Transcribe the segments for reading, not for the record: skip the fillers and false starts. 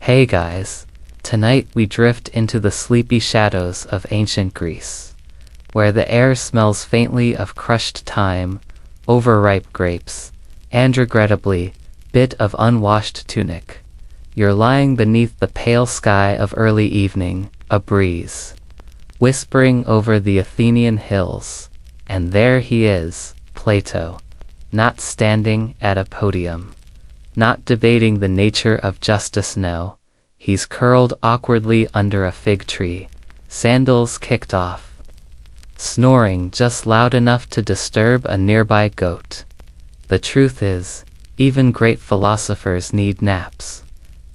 Hey guys, tonight we drift into the sleepy shadows of ancient Greece, where the air smells faintly of crushed thyme, overripe grapes, and regrettably, bit of unwashed tunic. You're lying beneath the pale sky of early evening, a breeze, whispering over the Athenian hills, and there he is, Plato, not standing at a podium, not debating the nature of justice, no. He's curled awkwardly under a fig tree, sandals kicked off, snoring just loud enough to disturb a nearby goat. The truth is, even great philosophers need naps,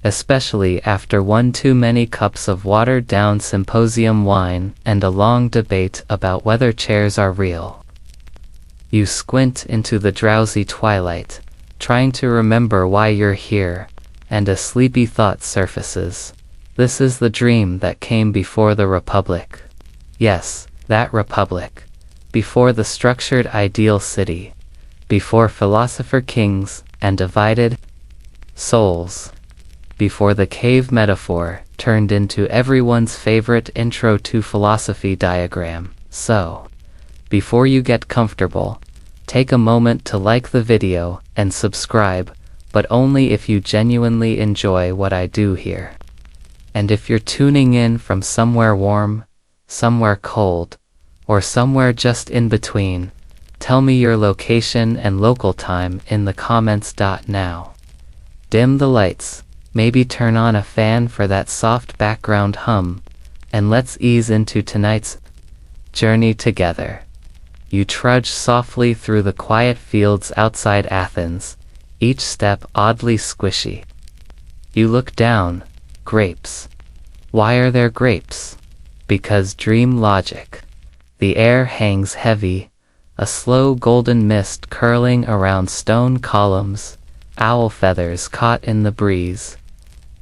especially after one too many cups of watered-down symposium wine and a long debate about whether chairs are real. You squint into the drowsy twilight, trying to remember why you're here, and a sleepy thought surfaces. This is the dream that came before the Republic. Yes, that Republic. Before the structured ideal city. Before philosopher kings and divided souls. Before the cave metaphor turned into everyone's favorite intro to philosophy diagram. So, before you get comfortable, take a moment to like the video and subscribe, but only if you genuinely enjoy what I do here. And if you're tuning in from somewhere warm, somewhere cold, or somewhere just in between, tell me your location and local time in the comments. Now, dim the lights, maybe turn on a fan for that soft background hum, and let's ease into tonight's journey together. You trudge softly through the quiet fields outside Athens, each step oddly squishy. You look down. Grapes. Why are there grapes? Because dream logic. The air hangs heavy, a slow golden mist curling around stone columns, owl feathers caught in the breeze.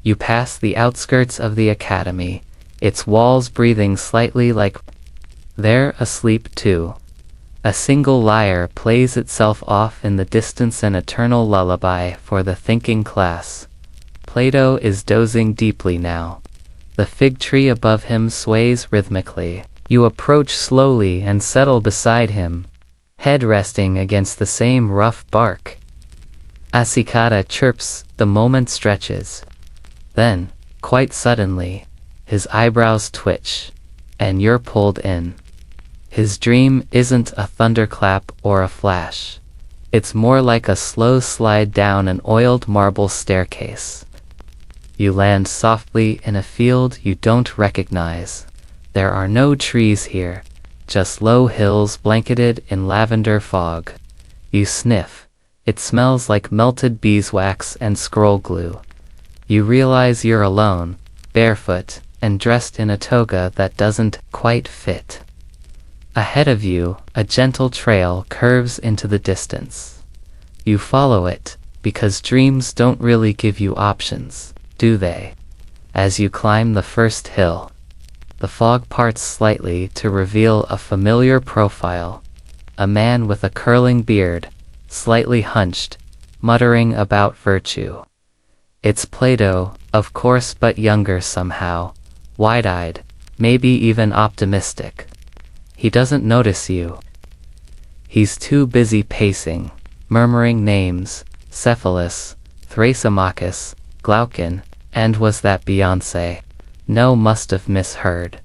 You pass the outskirts of the academy, its walls breathing slightly like they're asleep too. A single lyre plays itself off in the distance, an eternal lullaby for the thinking class. Plato is dozing deeply now. The fig tree above him sways rhythmically. You approach slowly and settle beside him, head resting against the same rough bark. A cicada chirps, the moment stretches. Then, quite suddenly, his eyebrows twitch, and you're pulled in. His dream isn't a thunderclap or a flash. It's more like a slow slide down an oiled marble staircase. You land softly in a field you don't recognize. There are no trees here, just low hills blanketed in lavender fog. You sniff. It smells like melted beeswax and scroll glue. You realize you're alone, barefoot, and dressed in a toga that doesn't quite fit. Ahead of you, a gentle trail curves into the distance. You follow it, because dreams don't really give you options, do they? As you climb the first hill, the fog parts slightly to reveal a familiar profile. A man with a curling beard, slightly hunched, muttering about virtue. It's Plato, of course, but younger somehow, wide-eyed, maybe even optimistic. He doesn't notice you. He's too busy pacing, murmuring names, Cephalus, Thrasymachus, Glaucon, and was that Beyoncé? No, must have misheard.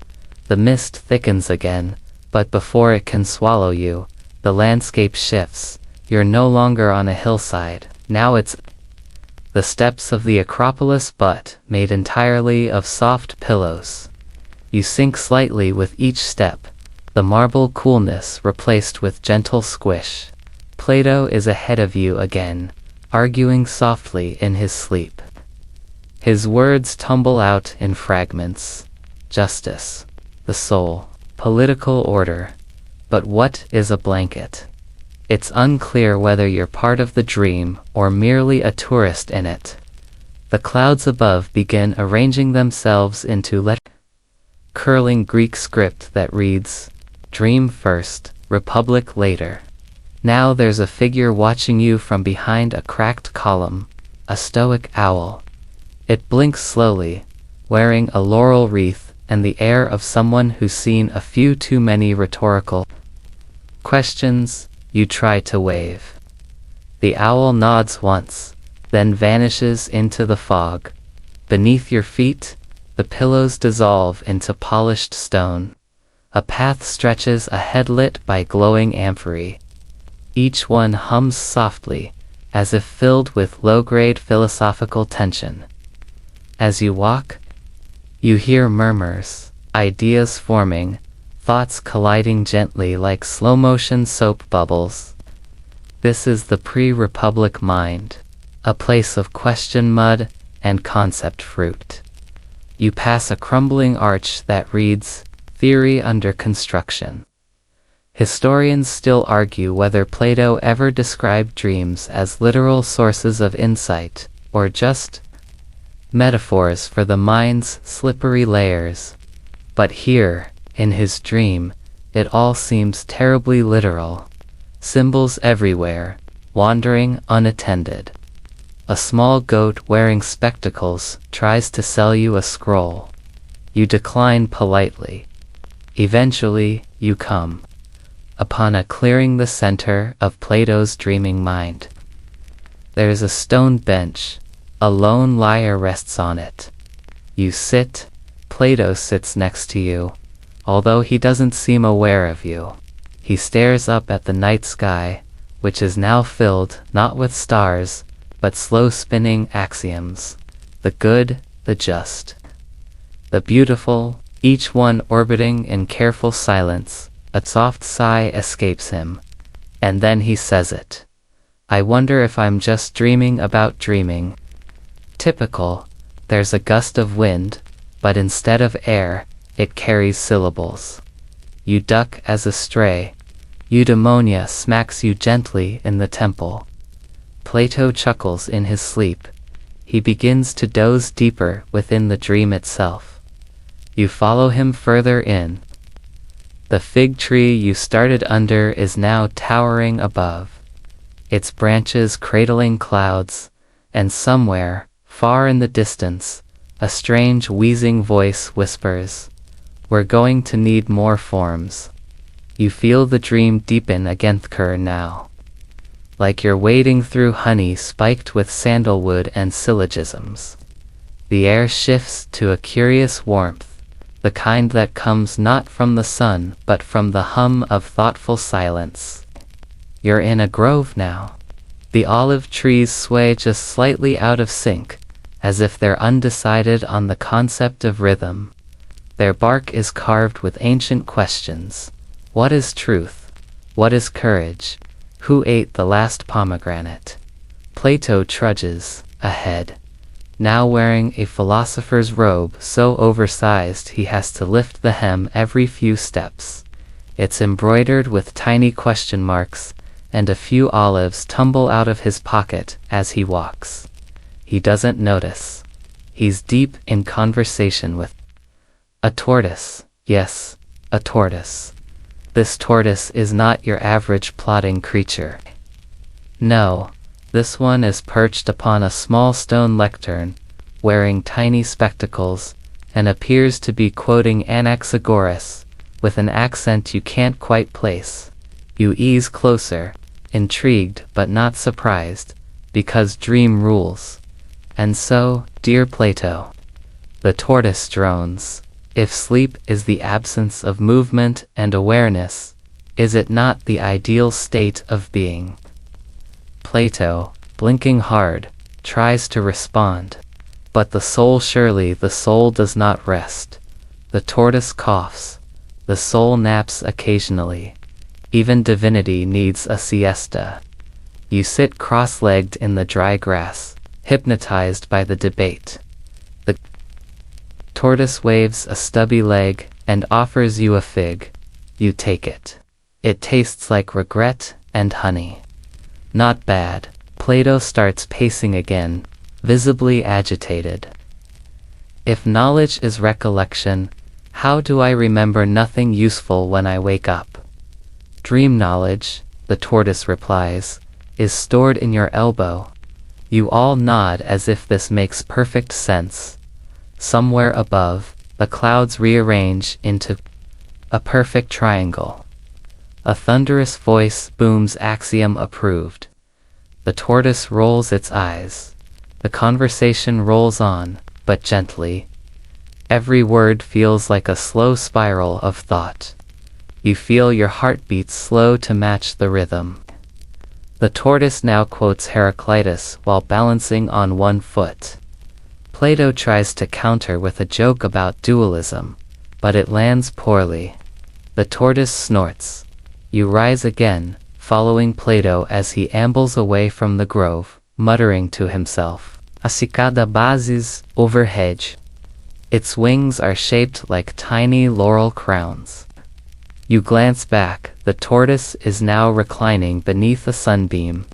The mist thickens again, but before it can swallow you, the landscape shifts. You're no longer on a hillside, now it's the steps of the Acropolis, but made entirely of soft pillows. You sink slightly with each step, the marble coolness replaced with gentle squish. Plato is ahead of you again, arguing softly in his sleep. His words tumble out in fragments. Justice, the soul, political order. But what is a blanket? It's unclear whether you're part of the dream or merely a tourist in it. The clouds above begin arranging themselves into curling Greek script that reads, Dream first, Republic later. Now there's a figure watching you from behind a cracked column, a stoic owl. It blinks slowly, wearing a laurel wreath and the air of someone who's seen a few too many rhetorical questions you try to wave. The owl nods once, then vanishes into the fog. Beneath your feet, the pillows dissolve into polished stone. A path stretches ahead lit by glowing amphory. Each one hums softly, as if filled with low-grade philosophical tension. As you walk, you hear murmurs, ideas forming, thoughts colliding gently like slow-motion soap bubbles. This is the pre-republic mind, a place of question mud and concept fruit. You pass a crumbling arch that reads, "Theory under construction." Historians still argue whether Plato ever described dreams as literal sources of insight, or just metaphors for the mind's slippery layers. But here, in his dream, it all seems terribly literal. Symbols everywhere, wandering unattended. A small goat wearing spectacles tries to sell you a scroll. You decline politely. Eventually, you come upon a clearing the center of Plato's dreaming mind. There's a stone bench. A lone liar rests on it. You sit. Plato sits next to you, although he doesn't seem aware of you. He stares up at the night sky, which is now filled not with stars, but slow-spinning axioms. The good, the just, the beautiful, each one orbiting in careful silence. A soft sigh escapes him, and then he says it. I wonder if I'm just dreaming about dreaming. Typical, there's a gust of wind, but instead of air, it carries syllables. You duck as a stray. Eudaimonia smacks you gently in the temple. Plato chuckles in his sleep. He begins to doze deeper within the dream itself. You follow him further in. The fig tree you started under is now towering above, its branches cradling clouds, and somewhere, far in the distance, a strange wheezing voice whispers, "We're going to need more forms." You feel the dream deepen against her now, like you're wading through honey spiked with sandalwood and syllogisms. The air shifts to a curious warmth, the kind that comes not from the sun but from the hum of thoughtful silence. You're in a grove now. The olive trees sway just slightly out of sync, as if they're undecided on the concept of rhythm. Their bark is carved with ancient questions. What is truth? What is courage? Who ate the last pomegranate? Plato trudges ahead, now wearing a philosopher's robe so oversized he has to lift the hem every few steps. It's embroidered with tiny question marks, and a few olives tumble out of his pocket as he walks. He doesn't notice. He's deep in conversation with a tortoise. Yes, a tortoise. This tortoise is not your average plodding creature. No. This one is perched upon a small stone lectern, wearing tiny spectacles, and appears to be quoting Anaxagoras, with an accent you can't quite place. You ease closer, intrigued but not surprised, because dream rules. And so, dear Plato, the tortoise drones. If sleep is the absence of movement and awareness, is it not the ideal state of being? Plato, blinking hard, tries to respond. But the soul does not rest. The tortoise coughs. The soul naps occasionally. Even divinity needs a siesta. You sit cross-legged in the dry grass, hypnotized by the debate. The tortoise waves a stubby leg and offers you a fig. You take it. It tastes like regret and honey. Not bad. Plato starts pacing again, visibly agitated. If knowledge is recollection, how do I remember nothing useful when I wake up? Dream knowledge, the tortoise replies, is stored in your elbow. You all nod as if this makes perfect sense. Somewhere above, the clouds rearrange into a perfect triangle. A thunderous voice booms, axiom approved. The tortoise rolls its eyes. The conversation rolls on, but gently. Every word feels like a slow spiral of thought. You feel your heartbeats slow to match the rhythm. The tortoise now quotes Heraclitus while balancing on one foot. Plato tries to counter with a joke about dualism, but it lands poorly. The tortoise snorts. You rise again, following Plato as he ambles away from the grove, muttering to himself. A cicada buzzes overhead. Its wings are shaped like tiny laurel crowns. You glance back. The tortoise is now reclining beneath a sunbeam,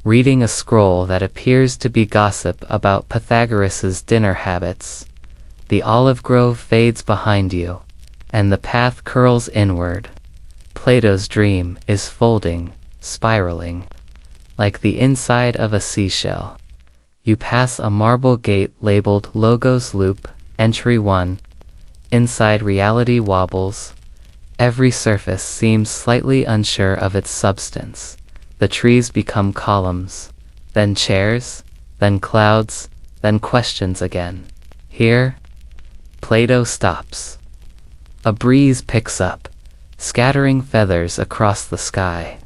reading a scroll that appears to be gossip about Pythagoras's dinner habits. The olive grove fades behind you, and the path curls inward. Plato's dream is folding, spiraling, like the inside of a seashell. You pass a marble gate labeled Logos Loop, Entry 1. Inside, reality wobbles. Every surface seems slightly unsure of its substance. The trees become columns, then chairs, then clouds, then questions again. Here, Plato stops. A breeze picks up, scattering feathers across the sky.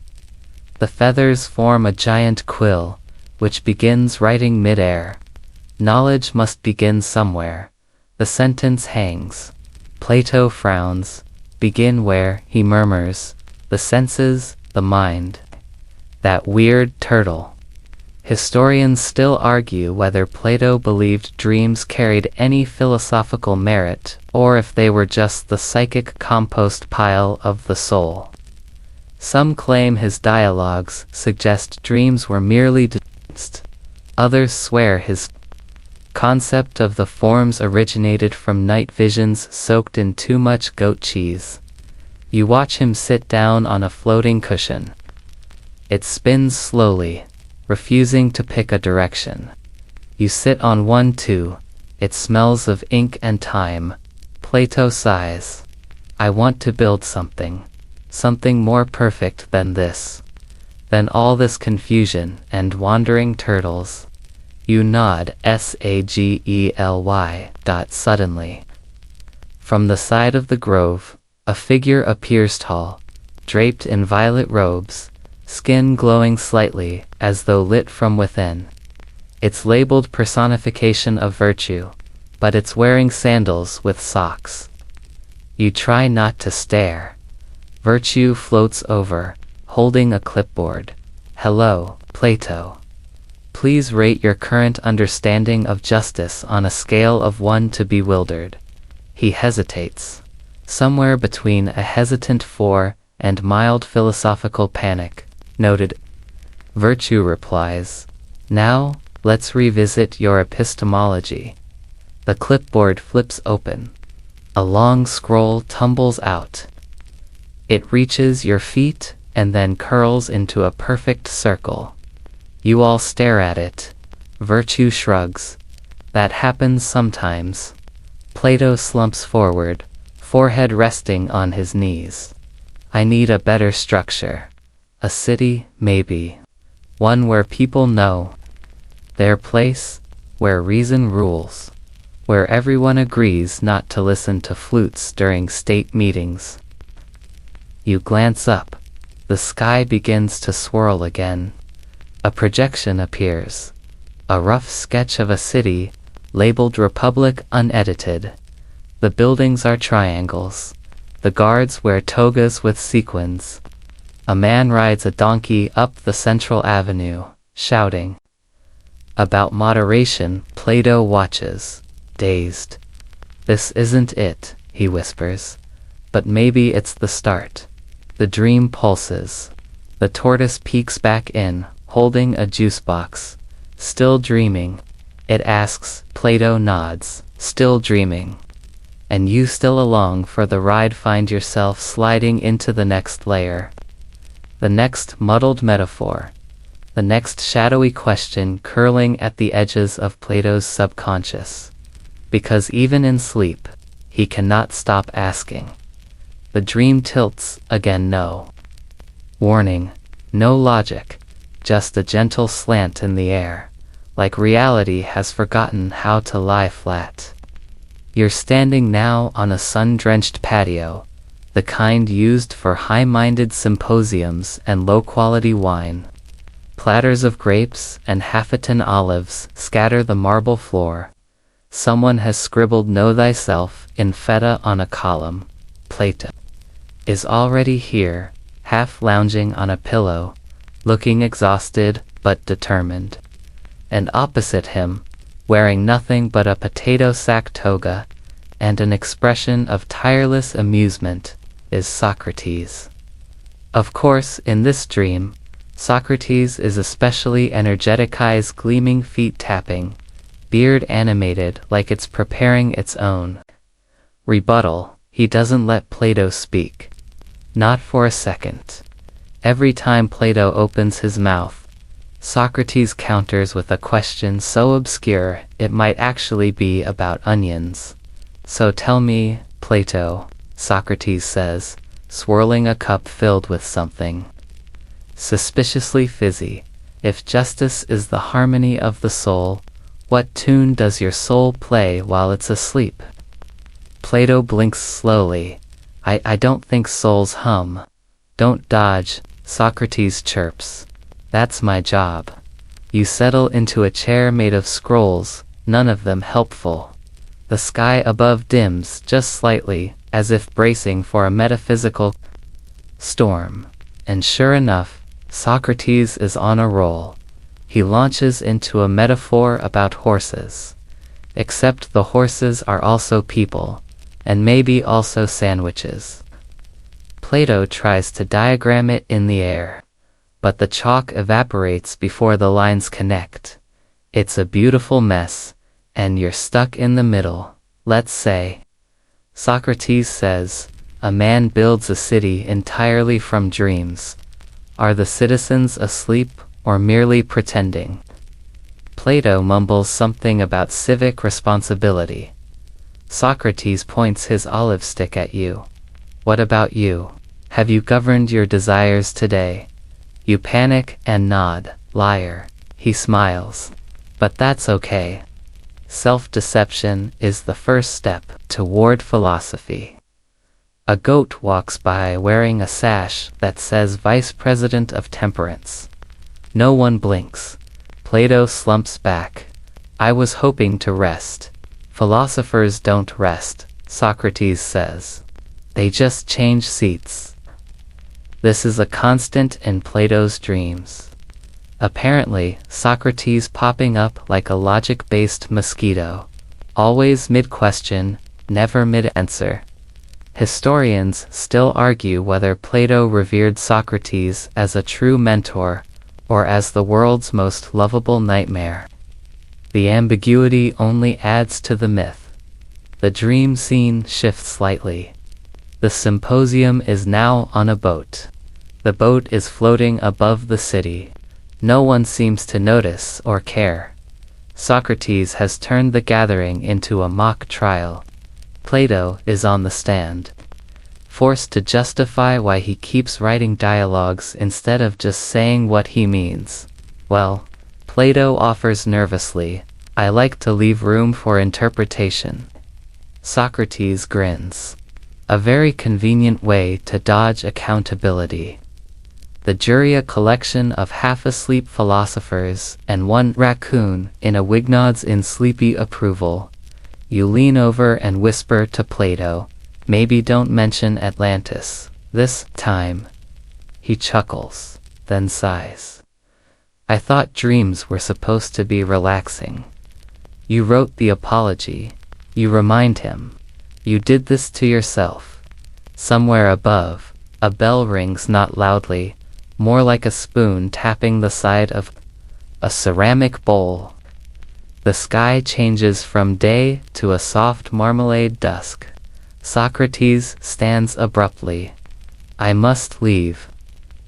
The feathers form a giant quill, which begins writing mid-air. Knowledge must begin somewhere. The sentence hangs. Plato frowns. Begin where, he murmurs. The senses, the mind. That weird turtle. Historians still argue whether Plato believed dreams carried any philosophical merit, or if they were just the psychic compost pile of the soul. Some claim his dialogues suggest dreams were merely dismissed. Others swear his concept of the forms originated from night visions soaked in too much goat cheese. You watch him sit down on a floating cushion. It spins slowly, refusing to pick a direction. You sit on one too. It smells of ink and time. Plato sighs. I want to build something more perfect than this. Than all this confusion and wandering turtles. You nod, sagely. Suddenly, from the side of the grove, a figure appears tall, draped in violet robes, skin glowing slightly, as though lit from within. It's labeled personification of virtue, but it's wearing sandals with socks. You try not to stare. Virtue floats over, holding a clipboard. Hello, Plato. Please rate your current understanding of justice on a scale of 1 to bewildered. He hesitates. Somewhere between a hesitant 4 and mild philosophical panic. Noted. Virtue replies. Now, let's revisit your epistemology. The clipboard flips open. A long scroll tumbles out. It reaches your feet and then curls into a perfect circle. You all stare at it. Virtue shrugs. That happens sometimes. Plato slumps forward, forehead resting on his knees. I need a better structure. A city, maybe. One where people know their place, where reason rules, where everyone agrees not to listen to flutes during state meetings. You glance up. The sky begins to swirl again. A projection appears. A rough sketch of a city, labeled Republic unedited. The buildings are triangles. The guards wear togas with sequins. A man rides a donkey up the central avenue, shouting. About moderation, Plato watches, dazed. This isn't it, he whispers. But maybe it's the start. The dream pulses. The tortoise peeks back in, holding a juice box. Still dreaming. It asks. Plato nods. Still dreaming. And you still along for the ride find yourself sliding into the next layer. The next muddled metaphor. the next shadowy question curling at the edges of Plato's subconscious. Because even in sleep, he cannot stop asking. The dream tilts again. No warning, no logic, just a gentle slant in the air, like reality has forgotten how to lie flat. You're standing now on a sun-drenched patio, the kind used for high-minded symposiums and low-quality wine. Platters of grapes and half-a-ton olives scatter the marble floor. Someone has scribbled "Know thyself" in feta on a column. Plato is already here, half lounging on a pillow, looking exhausted but determined. And opposite him, wearing nothing but a potato sack toga and an expression of tireless amusement, is Socrates. Of course, in this dream, Socrates is especially energetic, eyes gleaming, feet tapping, beard animated like it's preparing its own rebuttal. He doesn't let Plato speak. Not for a second. Every time Plato opens his mouth, Socrates counters with a question so obscure it might actually be about onions. So tell me, Plato, Socrates says, swirling a cup filled with something suspiciously fizzy, if justice is the harmony of the soul, what tune does your soul play while it's asleep? Plato blinks slowly. I don't think souls hum. Don't dodge, Socrates chirps. That's my job. You settle into a chair made of scrolls, none of them helpful. The sky above dims just slightly, as if bracing for a metaphysical storm. And sure enough, Socrates is on a roll. He launches into a metaphor about horses. Except the horses are also people, and maybe also sandwiches. Plato tries to diagram it in the air, but the chalk evaporates before the lines connect. It's a beautiful mess, and you're stuck in the middle, let's say. Socrates says, a man builds a city entirely from dreams. Are the citizens asleep or merely pretending? Plato mumbles something about civic responsibility. Socrates points his olive stick at you. What about you? Have you governed your desires today? You panic and nod. Liar. He smiles. But that's okay. Self-deception is the first step toward philosophy. A goat walks by wearing a sash that says Vice President of Temperance. No one blinks. Plato slumps back. I was hoping to rest. Philosophers don't rest, Socrates says. They just change seats. This is a constant in Plato's dreams. Apparently, Socrates popping up like a logic-based mosquito. Always mid-question, never mid-answer. Historians still argue whether Plato revered Socrates as a true mentor or as the world's most lovable nightmare. The ambiguity only adds to the myth. The dream scene shifts slightly. The symposium is now on a boat. The boat is floating above the city. No one seems to notice or care. Socrates has turned the gathering into a mock trial. Plato is on the stand, forced to justify why he keeps writing dialogues instead of just saying what he means. Well, Plato offers nervously, I like to leave room for interpretation. Socrates grins. A very convenient way to dodge accountability. The jury, a collection of half-asleep philosophers, and one raccoon in a wig, nods in sleepy approval. You lean over and whisper to Plato, maybe don't mention Atlantis this time. He chuckles, then sighs. I thought dreams were supposed to be relaxing. You wrote the apology. You remind him. You did this to yourself. Somewhere above, a bell rings, not loudly, more like a spoon tapping the side of a ceramic bowl. The sky changes from day to a soft marmalade dusk. Socrates stands abruptly. I must leave.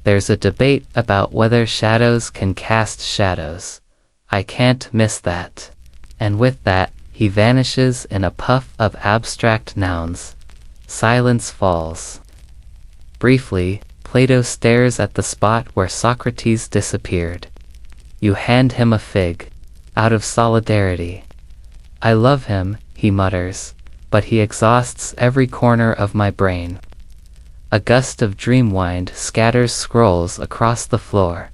There's a debate about whether shadows can cast shadows. I can't miss that. And with that, he vanishes in a puff of abstract nouns. Silence falls. Briefly, Plato stares at the spot where Socrates disappeared. You hand him a fig. Out of solidarity. I love him, he mutters, but he exhausts every corner of my brain. A gust of dream wind scatters scrolls across the floor,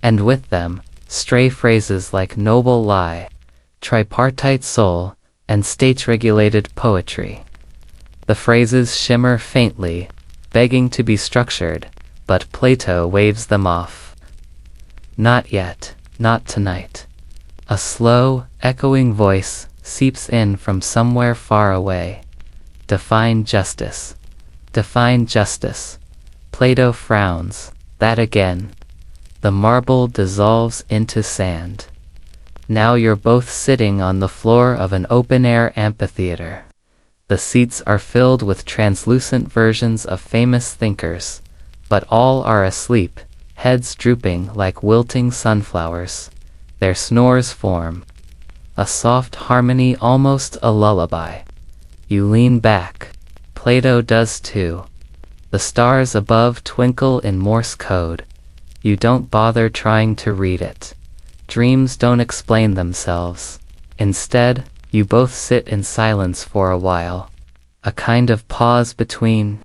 and with them, stray phrases like noble lie, tripartite soul, and state-regulated poetry. The phrases shimmer faintly, begging to be structured, but Plato waves them off. Not yet, not tonight. A slow, echoing voice seeps in from somewhere far away. Define justice. Define justice. Plato frowns. That again. The marble dissolves into sand. Now you're both sitting on the floor of an open-air amphitheater. The seats are filled with translucent versions of famous thinkers, but all are asleep, heads drooping like wilting sunflowers. Their snores form a soft harmony, almost a lullaby. You lean back. Plato does too. The stars above twinkle in Morse code. You don't bother trying to read it. Dreams don't explain themselves. Instead, you both sit in silence for a while. A kind of pause between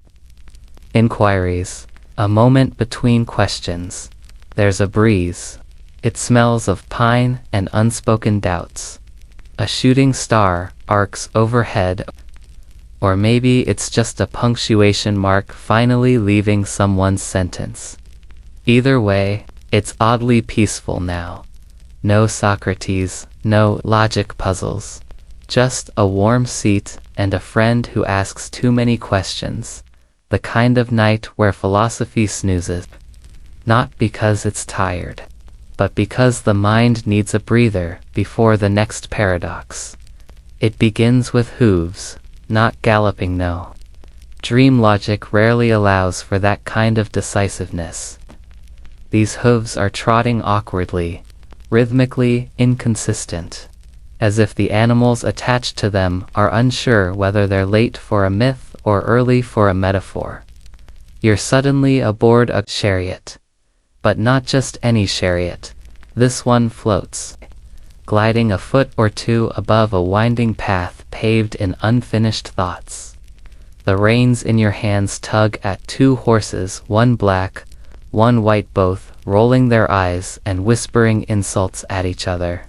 inquiries. A moment between questions. There's a breeze. It smells of pine and unspoken doubts. A shooting star arcs overhead. Or maybe it's just a punctuation mark finally leaving someone's sentence. Either way, it's oddly peaceful now. No Socrates, no logic puzzles. Just a warm seat and a friend who asks too many questions. The kind of night where philosophy snoozes. Not because it's tired, but because the mind needs a breather before the next paradox. It begins with hooves, not galloping, no. Dream logic rarely allows for that kind of decisiveness. These hooves are trotting awkwardly, rhythmically inconsistent, as if the animals attached to them are unsure whether they're late for a myth or early for a metaphor. You're suddenly aboard a chariot. But not just any chariot. This one floats, gliding a foot or two above a winding path paved in unfinished thoughts. The reins in your hands tug at two horses, one black, one white, both rolling their eyes and whispering insults at each other.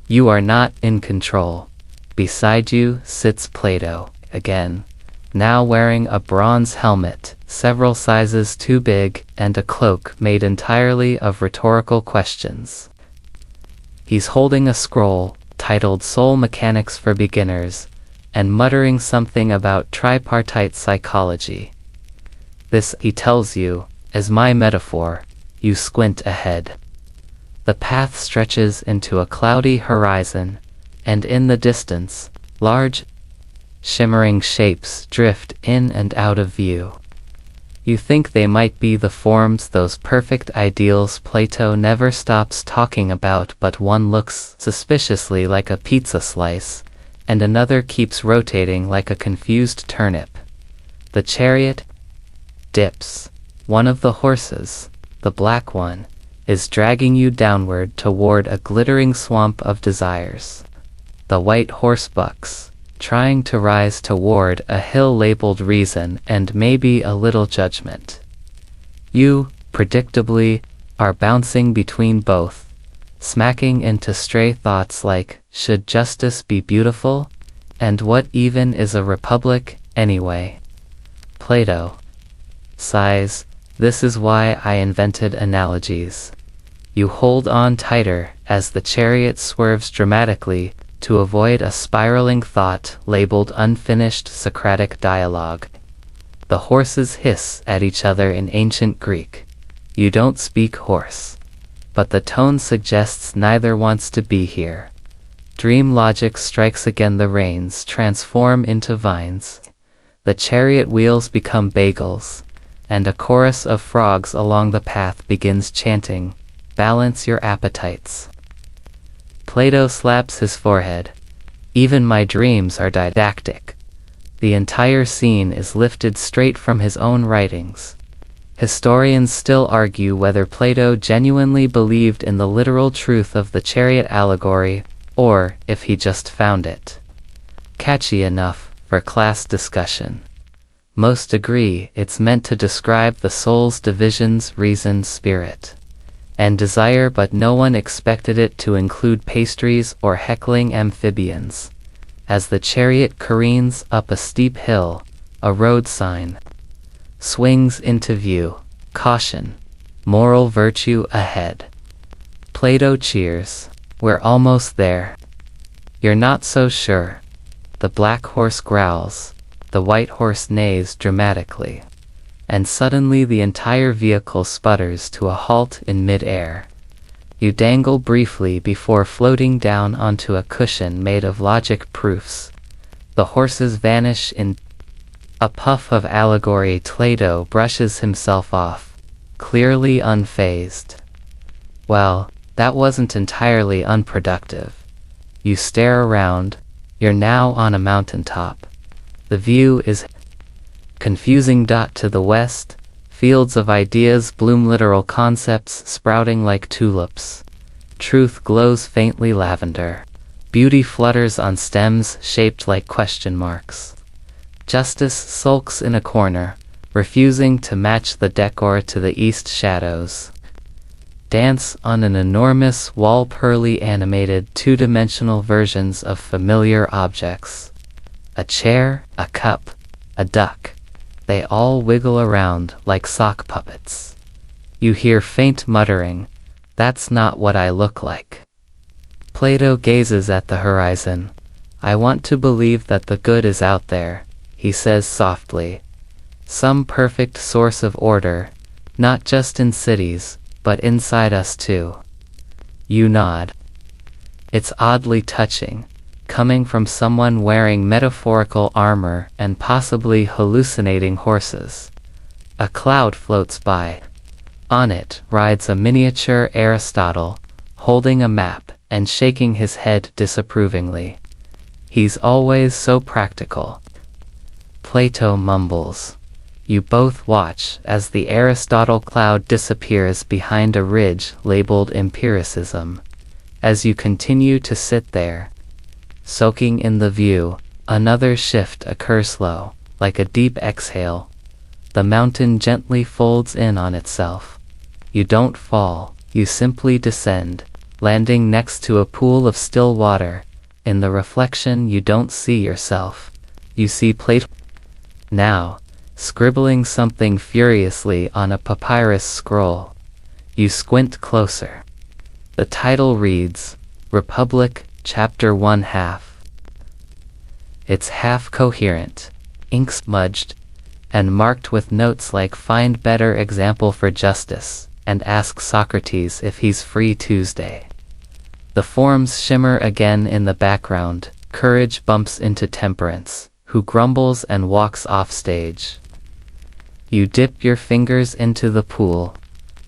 You are not in control. Beside you sits Plato, again, now wearing a bronze helmet, several sizes too big, and a cloak made entirely of rhetorical questions. He's holding a scroll, titled Soul Mechanics for Beginners, and muttering something about tripartite psychology. This, he tells you, is my metaphor. You squint ahead. The path stretches into a cloudy horizon, and in the distance, large, shimmering shapes drift in and out of view. You think they might be the forms, those perfect ideals Plato never stops talking about, but one looks suspiciously like a pizza slice, and another keeps rotating like a confused turnip. The chariot dips. One of the horses, the black one, is dragging you downward toward a glittering swamp of desires. The white horse bucks, trying to rise toward a hill labeled reason and maybe a little judgment. You, predictably, are bouncing between both, smacking into stray thoughts like, should justice be beautiful? And what even is a republic, anyway? Plato sighs, this is why I invented analogies. You hold on tighter as the chariot swerves dramatically, to avoid a spiraling thought labeled unfinished Socratic dialogue. The horses hiss at each other in ancient Greek. You don't speak horse. But the tone suggests neither wants to be here. Dream logic strikes again, the reins transform into vines. The chariot wheels become bagels, and a chorus of frogs along the path begins chanting, "Balance your appetites." Plato slaps his forehead. Even my dreams are didactic. The entire scene is lifted straight from his own writings. Historians still argue whether Plato genuinely believed in the literal truth of the chariot allegory, or if he just found it catchy enough for class discussion. Most agree it's meant to describe the soul's divisions, reason, spirit, and desire, but no one expected it to include pastries or heckling amphibians. As the chariot careens up a steep hill, a road sign swings into view. Caution. Moral virtue ahead. Plato cheers. We're almost there. You're not so sure. The black horse growls. The white horse neighs dramatically. And suddenly the entire vehicle sputters to a halt in mid-air. You dangle briefly before floating down onto a cushion made of logic proofs. The horses vanish in a puff of allegory. Plato brushes himself off, clearly unfazed. Well, that wasn't entirely unproductive. You stare around. You're now on a mountaintop. The view is confusing. To the west, fields of ideas bloom, literal concepts sprouting like tulips. Truth glows faintly lavender. Beauty flutters on stems shaped like question marks. Justice sulks in a corner, refusing to match the decor to the east shadows. Dance on an enormous wall, pearly animated two-dimensional versions of familiar objects. A chair, a cup, a duck. They all wiggle around like sock puppets. You hear faint muttering, "That's not what I look like." Plato gazes at the horizon. "I want to believe that the good is out there," he says softly. "Some perfect source of order, not just in cities, but inside us too." You nod. It's oddly touching, coming from someone wearing metaphorical armor and possibly hallucinating horses. A cloud floats by. On it rides a miniature Aristotle, holding a map and shaking his head disapprovingly. He's always so practical. Plato mumbles. You both watch as the Aristotle cloud disappears behind a ridge labeled empiricism. As you continue to sit there, soaking in the view, another shift occurs, slow, like a deep exhale. The mountain gently folds in on itself. You don't fall, you simply descend, landing next to a pool of still water. In the reflection you don't see yourself. You see Plato now, scribbling something furiously on a papyrus scroll. You squint closer. The title reads, Republic, Chapter 1/2. It's half coherent, ink smudged, and marked with notes like "Find better example for justice," and "Ask Socrates if he's free Tuesday." The forms shimmer again in the background. Courage bumps into Temperance, who grumbles and walks off stage. You dip your fingers into the pool.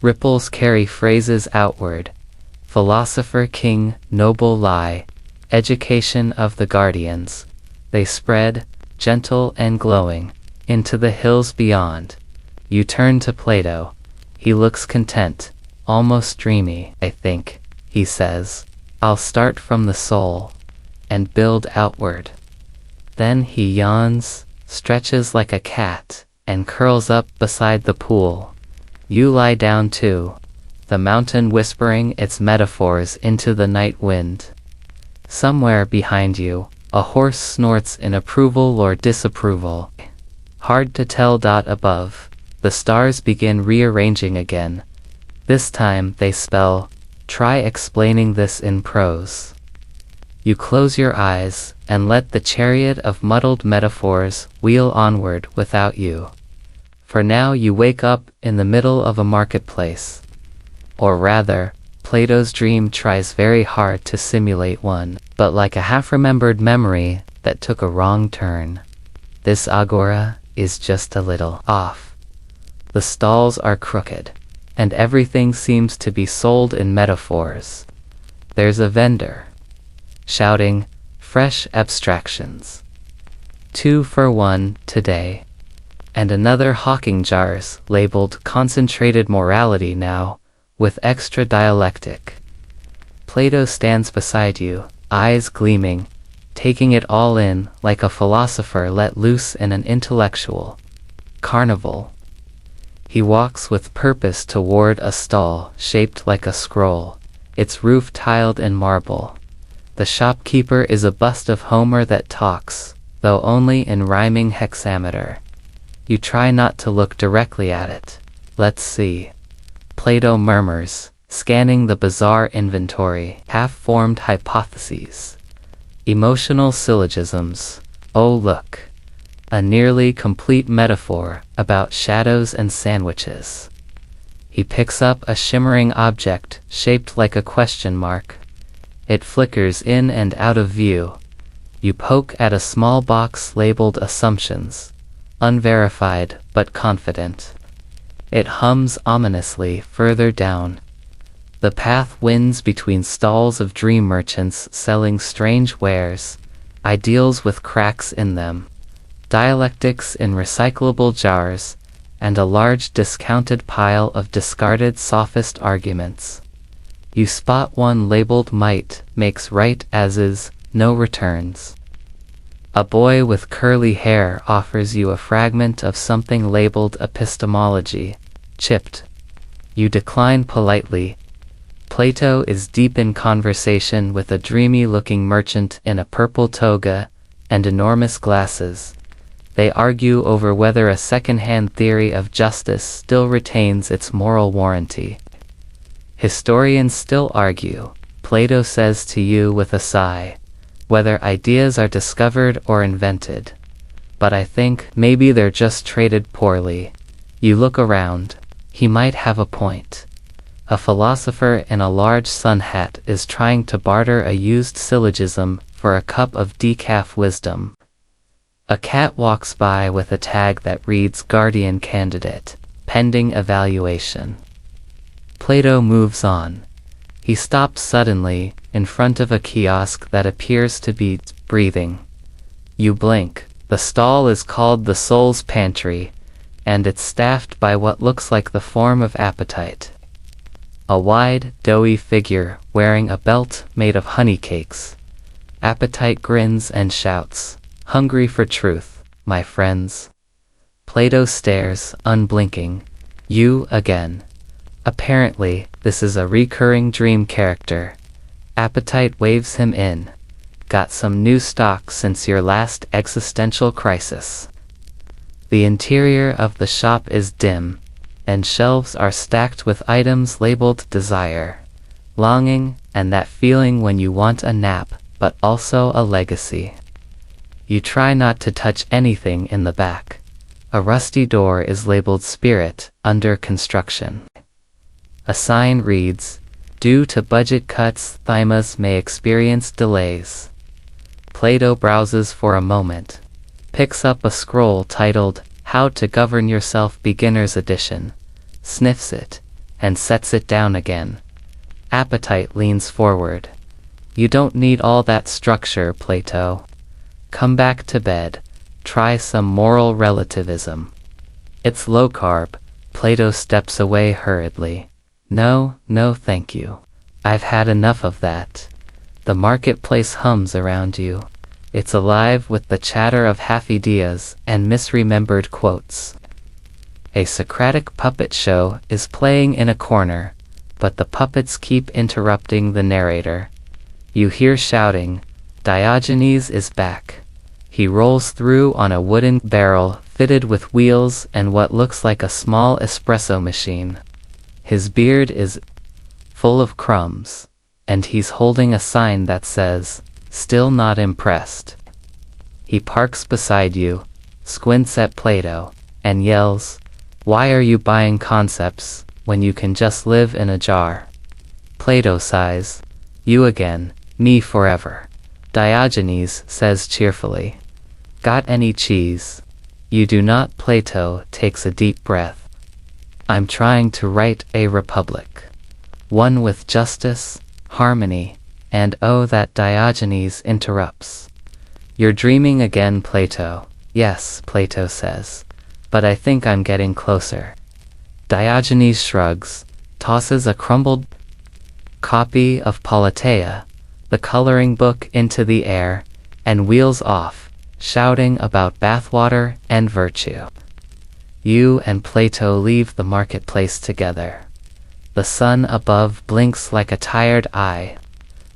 Ripples carry phrases outward. Philosopher king, noble lie, education of the guardians. They spread, gentle and glowing, into the hills beyond. You turn to Plato. He looks content, almost dreamy. "I think," he says, "I'll start from the soul, and build outward." Then he yawns, stretches like a cat, and curls up beside the pool. You lie down too, the mountain whispering its metaphors into the night wind. Somewhere behind you, a horse snorts in approval or disapproval. Hard to tell. Above, the stars begin rearranging again. This time they spell, "Try explaining this in prose." You close your eyes and let the chariot of muddled metaphors wheel onward without you. For now you wake up in the middle of a marketplace. Or rather, Plato's dream tries very hard to simulate one, but like a half-remembered memory that took a wrong turn. This agora is just a little off. The stalls are crooked, and everything seems to be sold in metaphors. There's a vendor shouting, "Fresh abstractions. 2 for 1 today." And another hawking jars labeled "Concentrated Morality Now," with extra dialectic. Plato stands beside you, eyes gleaming, taking it all in like a philosopher let loose in an intellectual carnival. He walks with purpose toward a stall shaped like a scroll, its roof tiled in marble. The shopkeeper is a bust of Homer that talks, though only in rhyming hexameter. You try not to look directly at it. "Let's see," Plato murmurs, scanning the bizarre inventory, half-formed hypotheses. Emotional syllogisms. Oh look, a nearly complete metaphor about shadows and sandwiches. He picks up a shimmering object shaped like a question mark. It flickers in and out of view. You poke at a small box labeled "Assumptions," unverified but confident. It hums ominously further down. The path winds between stalls of dream merchants selling strange wares, ideals with cracks in them, dialectics in recyclable jars, and a large discounted pile of discarded sophist arguments. You spot one labeled "Might makes right as is, no returns." A boy with curly hair offers you a fragment of something labeled "Epistemology," chipped. You decline politely. Plato is deep in conversation with a dreamy-looking merchant in a purple toga and enormous glasses. They argue over whether a second-hand theory of justice still retains its moral warranty. Historians still argue, Plato says to you with a sigh, whether ideas are discovered or invented. But I think maybe they're just traded poorly. You look around. He might have a point. A philosopher in a large sun hat is trying to barter a used syllogism for a cup of decaf wisdom. A cat walks by with a tag that reads "Guardian Candidate, pending evaluation." Plato moves on. He stops suddenly in front of a kiosk that appears to be breathing. You blink. The stall is called the Soul's Pantry, and it's staffed by what looks like the form of Appetite. A wide, doughy figure wearing a belt made of honey cakes. Appetite grins and shouts, "Hungry for truth, my friends." Plato stares, unblinking. You again. Apparently, this is a recurring dream character. Appetite waves him in. Got some new stock since your last existential crisis. The interior of the shop is dim, and shelves are stacked with items labeled desire, longing, and that feeling when you want a nap, but also a legacy. You try not to touch anything in the back. A rusty door is labeled spirit, under construction. A sign reads, "Due to budget cuts, Thymas may experience delays." Plato browses for a moment, picks up a scroll titled, "How to Govern Yourself Beginner's Edition," sniffs it, and sets it down again. Appetite leans forward. "You don't need all that structure, Plato. Come back to bed. Try some moral relativism." "It's low carb." Plato steps away hurriedly. No, thank you. I've had enough of that." The marketplace hums around you. It's alive with the chatter of half-ideas and misremembered quotes. A Socratic puppet show is playing in a corner, but the puppets keep interrupting the narrator. You hear shouting, "Diogenes is back." He rolls through on a wooden barrel fitted with wheels and what looks like a small espresso machine. His beard is full of crumbs, and he's holding a sign that says, "Still not impressed." He parks beside you, squints at Plato, and yells, "Why are you buying concepts when you can just live in a jar?" Plato sighs, "You again, me forever." Diogenes says cheerfully, "Got any cheese?" You do not. Plato takes a deep breath. I'm trying to write a republic. One with justice, harmony, and oh, that Diogenes interrupts. You're dreaming again, Plato. Yes, Plato says. But I think I'm getting closer. Diogenes shrugs, tosses a crumbled copy of Politeia, the coloring book, into the air, and wheels off, shouting about bathwater and virtue. You and Plato leave the marketplace together. The sun above blinks like a tired eye.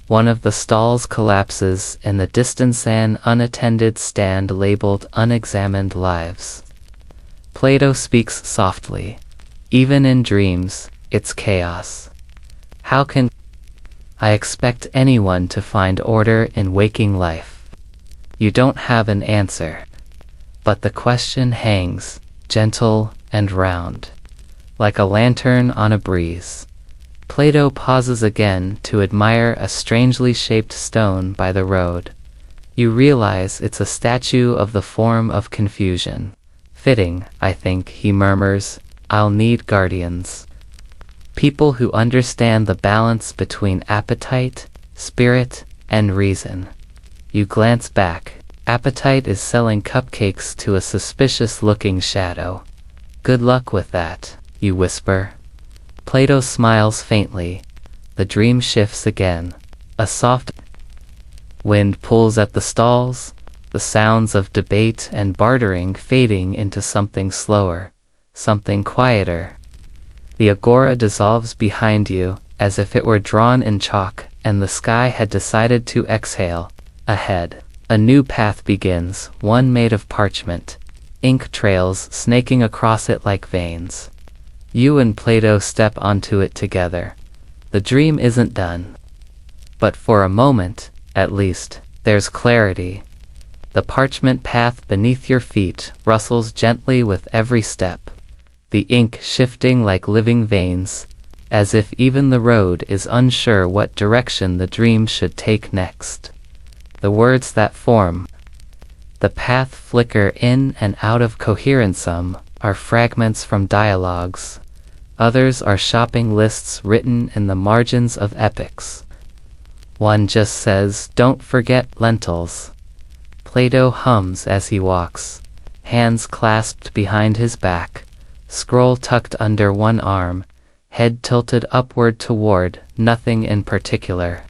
One of the stalls collapses in the distance, an unattended stand labeled Unexamined Lives. Plato speaks softly. Even in dreams, it's chaos. How can I expect anyone to find order in waking life? You don't have an answer. But the question hangs, gentle and round, like a lantern on a breeze. Plato pauses again to admire a strangely shaped stone by the road. You realize it's a statue of the form of confusion. Fitting, I think, he murmurs. I'll need guardians. People who understand the balance between appetite, spirit, and reason. You glance back. Appetite is selling cupcakes to a suspicious-looking shadow. Good luck with that, you whisper. Plato smiles faintly. The dream shifts again. A soft wind pulls at the stalls, the sounds of debate and bartering fading into something slower, something quieter. The agora dissolves behind you, as if it were drawn in chalk, and the sky had decided to exhale. Ahead, a new path begins, one made of parchment, ink trails snaking across it like veins. You and Plato step onto it together. The dream isn't done. But for a moment, at least, there's clarity. The parchment path beneath your feet rustles gently with every step, the ink shifting like living veins, as if even the road is unsure what direction the dream should take next. The words that form the path flicker in and out of coherence. Some are fragments from dialogues. Others are shopping lists written in the margins of epics. One just says, "Don't forget lentils." Plato hums as he walks, hands clasped behind his back, scroll tucked under one arm, head tilted upward toward nothing in particular.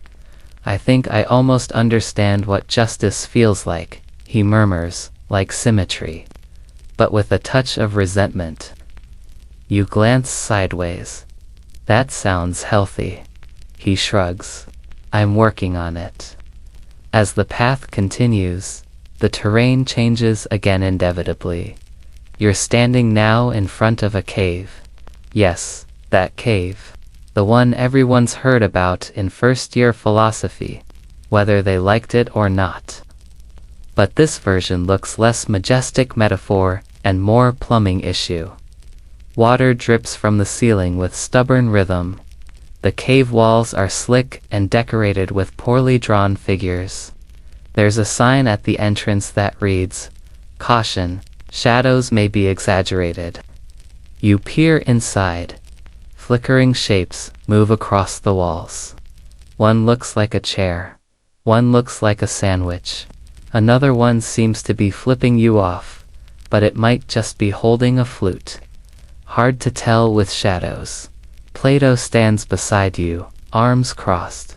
I think I almost understand what justice feels like, he murmurs, like symmetry, but with a touch of resentment. You glance sideways. That sounds healthy. He shrugs. I'm working on it. As the path continues, the terrain changes again inevitably. You're standing now in front of a cave. Yes, that cave. The one everyone's heard about in first-year philosophy, whether they liked it or not. But this version looks less majestic metaphor and more plumbing issue. Water drips from the ceiling with stubborn rhythm. The cave walls are slick and decorated with poorly drawn figures. There's a sign at the entrance that reads, "Caution, shadows may be exaggerated." You peer inside. Flickering shapes move across the walls. One looks like a chair. One looks like a sandwich. Another one seems to be flipping you off, but it might just be holding a flute. Hard to tell with shadows. Plato stands beside you, arms crossed.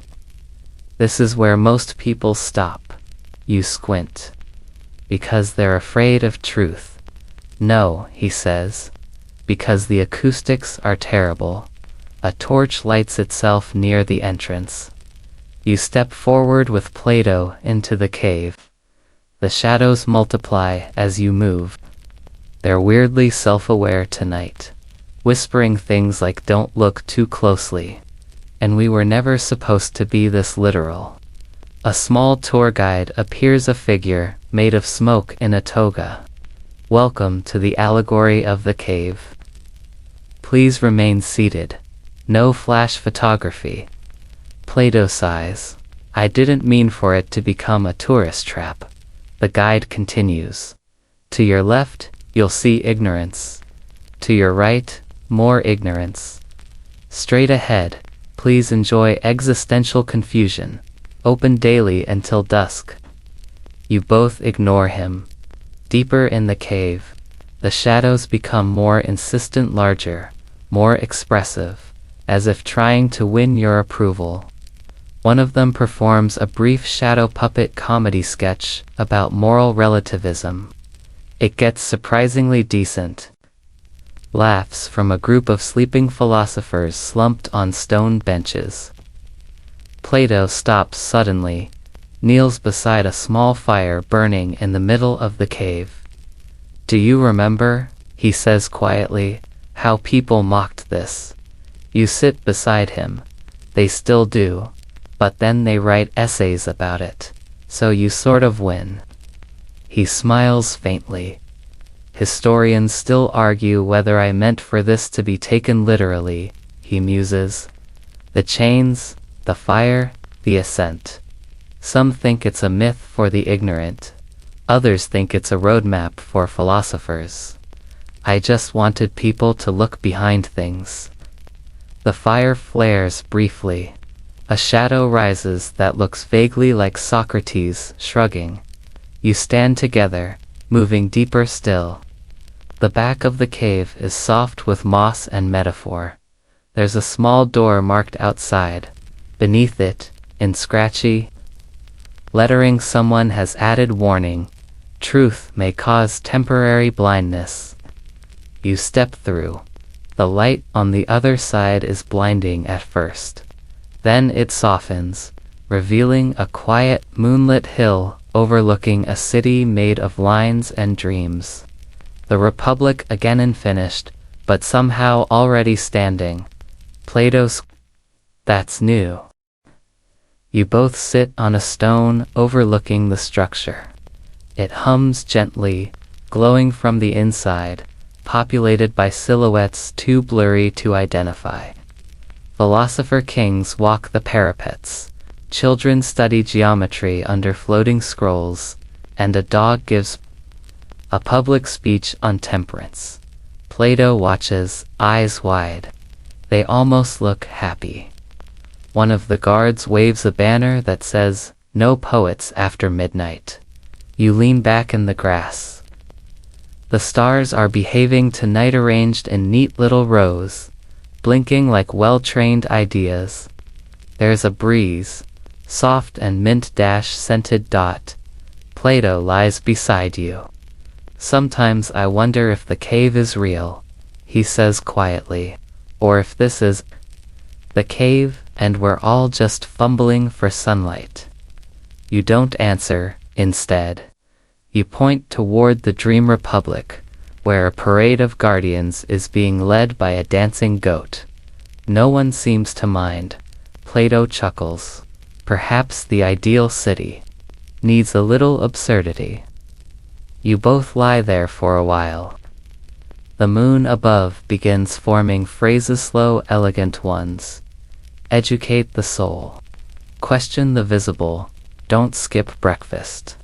This is where most people stop. You squint. Because they're afraid of truth. No, he says. Because the acoustics are terrible. A torch lights itself near the entrance. You step forward with Plato into the cave. The shadows multiply as you move. They're weirdly self-aware tonight, whispering things like "don't look too closely," and "we were never supposed to be this literal." A small tour guide appears, a figure made of smoke in a toga. "Welcome to the allegory of the cave. Please remain seated. No flash photography." Plato sighs. "I didn't mean for it to become a tourist trap." The guide continues. "To your left, you'll see ignorance. To your right, more ignorance. Straight ahead, please enjoy existential confusion. Open daily until dusk. You both ignore him. Deeper in the cave, the shadows become more insistent, larger, more expressive, as if trying to win your approval. One of them performs a brief shadow puppet comedy sketch about moral relativism. It gets surprisingly decent. Laughs from a group of sleeping philosophers slumped on stone benches. Plato stops suddenly, kneels beside a small fire burning in the middle of the cave. "Do you remember," he says quietly, "how people mocked this? You sit beside him. They still do. But then they write essays about it. So you sort of win." He smiles faintly. "Historians still argue whether I meant for this to be taken literally," he muses. "The chains, the fire, the ascent. Some think it's a myth for the ignorant. Others think it's a roadmap for philosophers. I just wanted people to look behind things." The fire flares briefly. A shadow rises that looks vaguely like Socrates, shrugging. You stand together, moving deeper still. The back of the cave is soft with moss and metaphor. There's a small door marked outside. Beneath it, in scratchy lettering, someone has added warning: "Truth may cause temporary blindness." You step through. The light on the other side is blinding at first. Then it softens, revealing a quiet, moonlit hill overlooking a city made of lines and dreams. The Republic again unfinished, but somehow already standing. Plato's. That's new. You both sit on a stone overlooking the structure. It hums gently, glowing from the inside, populated by silhouettes too blurry to identify. Philosopher kings walk the parapets. Children study geometry under floating scrolls, and a dog gives a public speech on temperance. Plato watches, eyes wide. They almost look happy. One of the guards waves a banner that says, "No poets after midnight." You lean back in the grass. The stars are behaving tonight, arranged in neat little rows, blinking like well-trained ideas. There's a breeze, soft and mint-scented. Plato lies beside you. "Sometimes I wonder if the cave is real," he says quietly, "or if this is the cave and we're all just fumbling for sunlight." You don't answer. Instead, you point toward the Dream Republic, where a parade of guardians is being led by a dancing goat. No one seems to mind. Plato chuckles. Perhaps the ideal city needs a little absurdity. You both lie there for a while. The moon above begins forming phrases, slow, elegant ones. Educate the soul. Question the visible. Don't skip breakfast.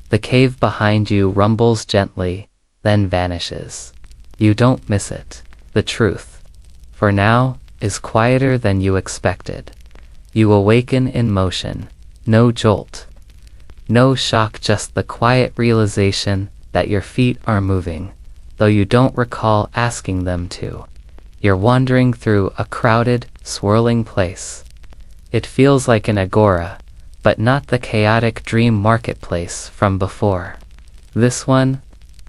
The cave behind you rumbles gently, then vanishes. You don't miss it. The truth, for now, is quieter than you expected. You awaken in motion. No jolt. No shock, just the quiet realization that your feet are moving, though you don't recall asking them to. You're wandering through a crowded, swirling place. It feels like an agora, but not the chaotic dream marketplace from before. This one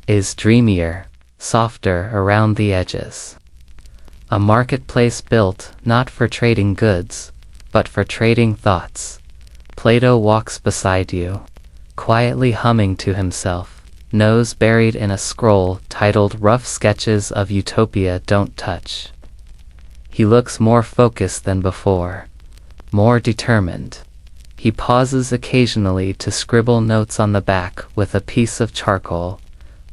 is dreamier, softer around the edges. A marketplace built not for trading goods, but for trading thoughts. Plato walks beside you, quietly humming to himself, nose buried in a scroll titled "Rough Sketches of Utopia Don't Touch." He looks more focused than before, more determined. He pauses occasionally to scribble notes on the back with a piece of charcoal,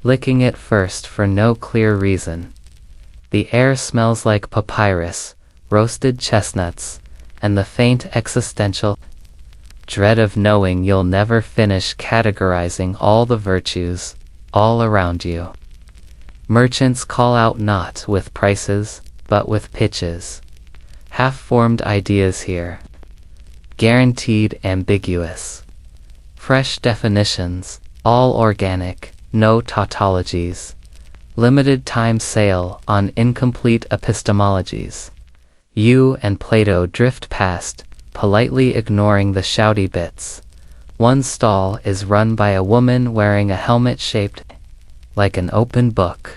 licking it first for no clear reason. The air smells like papyrus, roasted chestnuts, and the faint existential dread of knowing you'll never finish categorizing all the virtues all around you. Merchants call out not with prices, but with pitches. Half-formed ideas here. Guaranteed ambiguous. Fresh definitions, all organic, no tautologies. Limited time sale on incomplete epistemologies. You and Plato drift past, politely ignoring the shouty bits. One stall is run by a woman wearing a helmet shaped like an open book.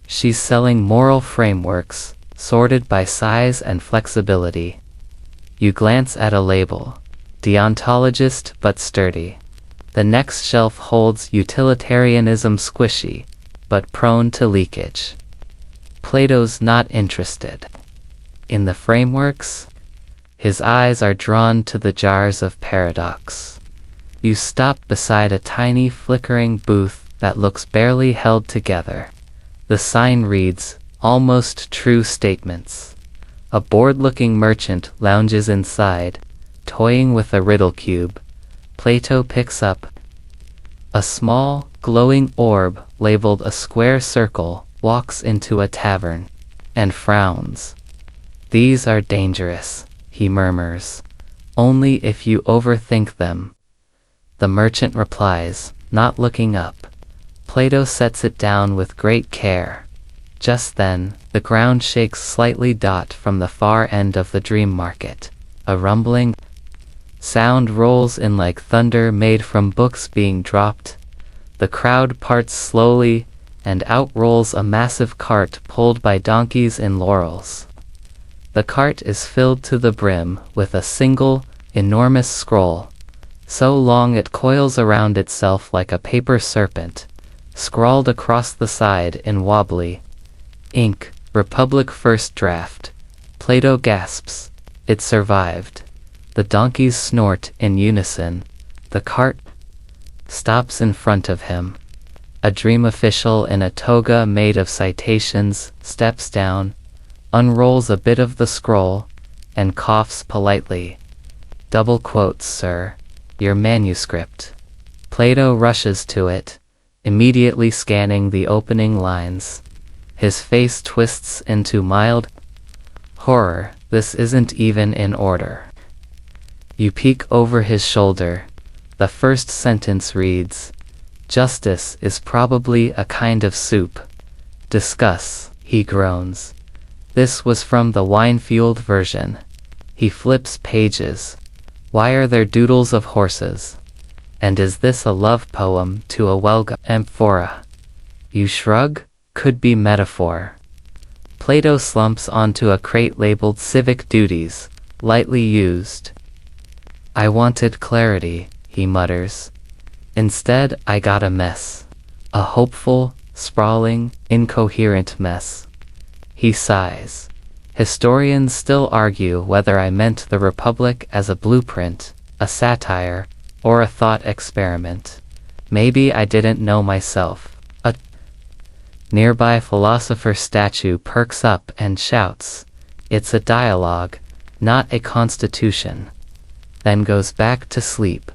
She's selling moral frameworks, sorted by size and flexibility. You glance at a label. Deontologist but sturdy. The next shelf holds utilitarianism squishy, but prone to leakage. Plato's not interested in the frameworks. His eyes are drawn to the jars of paradox. You stop beside a tiny flickering booth that looks barely held together. The sign reads, "Almost true statements." A bored-looking merchant lounges inside, toying with a riddle cube. Plato picks up a small, glowing orb labeled a square circle, walks into a tavern, and frowns. "These are dangerous," he murmurs. "Only if you overthink them." The merchant replies, not looking up. Plato sets it down with great care. Just then, the ground shakes slightly. From the far end of the dream market, a rumbling sound rolls in like thunder made from books being dropped. The crowd parts slowly, and out rolls a massive cart pulled by donkeys in laurels. The cart is filled to the brim with a single, enormous scroll, so long it coils around itself like a paper serpent, scrawled across the side in wobbly ink, "Republic First Draft." Plato gasps. It survived. The donkeys snort in unison. The cart stops in front of him. A dream official in a toga made of citations steps down, unrolls a bit of the scroll, and coughs politely. "Double quotes, sir. Your manuscript." Plato rushes to it, immediately scanning the opening lines. His face twists into mild horror. This isn't even in order. You peek over his shoulder. The first sentence reads, "Justice is probably a kind of soup." "Discuss," he groans. This was from the wine-fueled version. He flips pages. Why are there doodles of horses? And is this a love poem to a well-got amphora? You shrug? Could be metaphor. Plato slumps onto a crate labeled "Civic Duties," lightly used. "I wanted clarity," he mutters. "Instead, I got a mess. A hopeful, sprawling, incoherent mess." He sighs. "Historians still argue whether I meant the Republic as a blueprint, a satire, or a thought experiment. Maybe I didn't know myself." A nearby philosopher statue perks up and shouts, "It's a dialogue, not a constitution." Then goes back to sleep.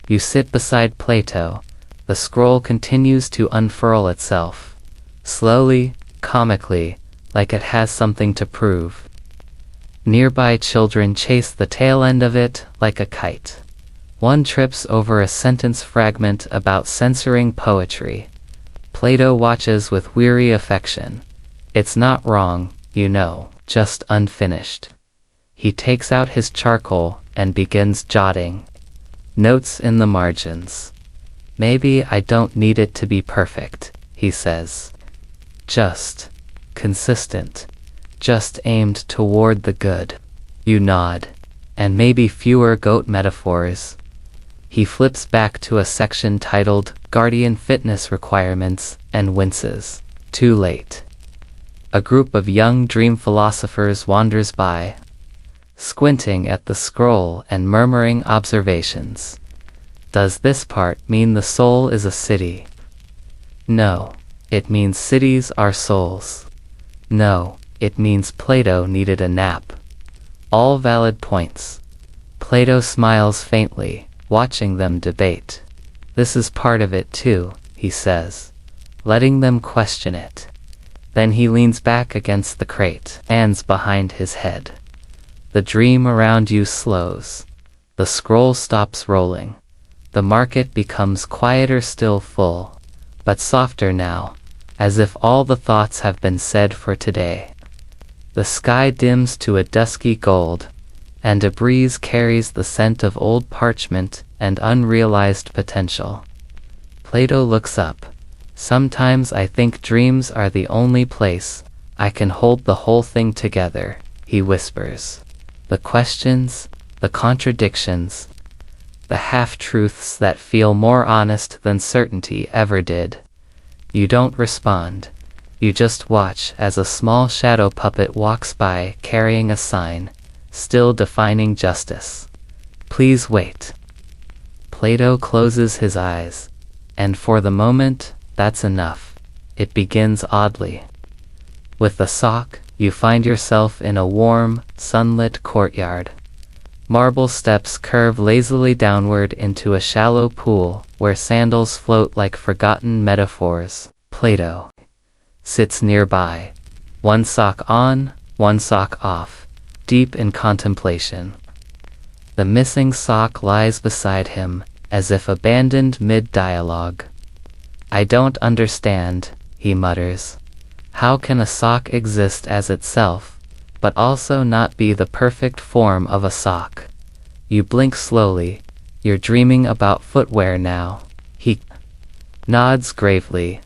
You sit beside Plato. The scroll continues to unfurl itself. Slowly, comically, like it has something to prove. Nearby children chase the tail end of it like a kite. One trips over a sentence fragment about censoring poetry. Plato watches with weary affection. It's not wrong, you know, just unfinished. He takes out his charcoal and begins jotting notes in the margins. "Maybe I don't need it to be perfect," he says. "Just consistent. Just aimed toward the good." You nod. "And maybe fewer goat metaphors." He flips back to a section titled "Guardian Fitness Requirements" and winces. Too late. A group of young dream philosophers wanders by, squinting at the scroll and murmuring observations. Does this part mean the soul is a city? No. It means cities are souls. No. It means Plato needed a nap. All valid points. Plato smiles faintly, watching them debate. "This is part of it too," he says. letting them question it. Then he leans back against the crate, hands behind his head. The dream around you slows. The scroll stops rolling. The market becomes quieter, still full, but softer now, as if all the thoughts have been said for today. The sky dims to a dusky gold, and a breeze carries the scent of old parchment and unrealized potential. Plato looks up. Sometimes I think dreams are the only place I can hold the whole thing together, he whispers. The questions, the contradictions, the half-truths that feel more honest than certainty ever did. You don't respond. You just watch as a small shadow puppet walks by carrying a sign, still defining justice. Please wait. Plato closes his eyes, and for the moment, that's enough. It begins oddly. With the sock, you find yourself in a warm, sunlit courtyard. Marble steps curve lazily downward into a shallow pool where sandals float like forgotten metaphors. Plato sits nearby, one sock on, one sock off, deep in contemplation. The missing sock lies beside him, as if abandoned mid-dialogue. I don't understand, he mutters. How can a sock exist as itself, but also not be the perfect form of a sock? You blink slowly. You're dreaming about footwear now. He nods gravely.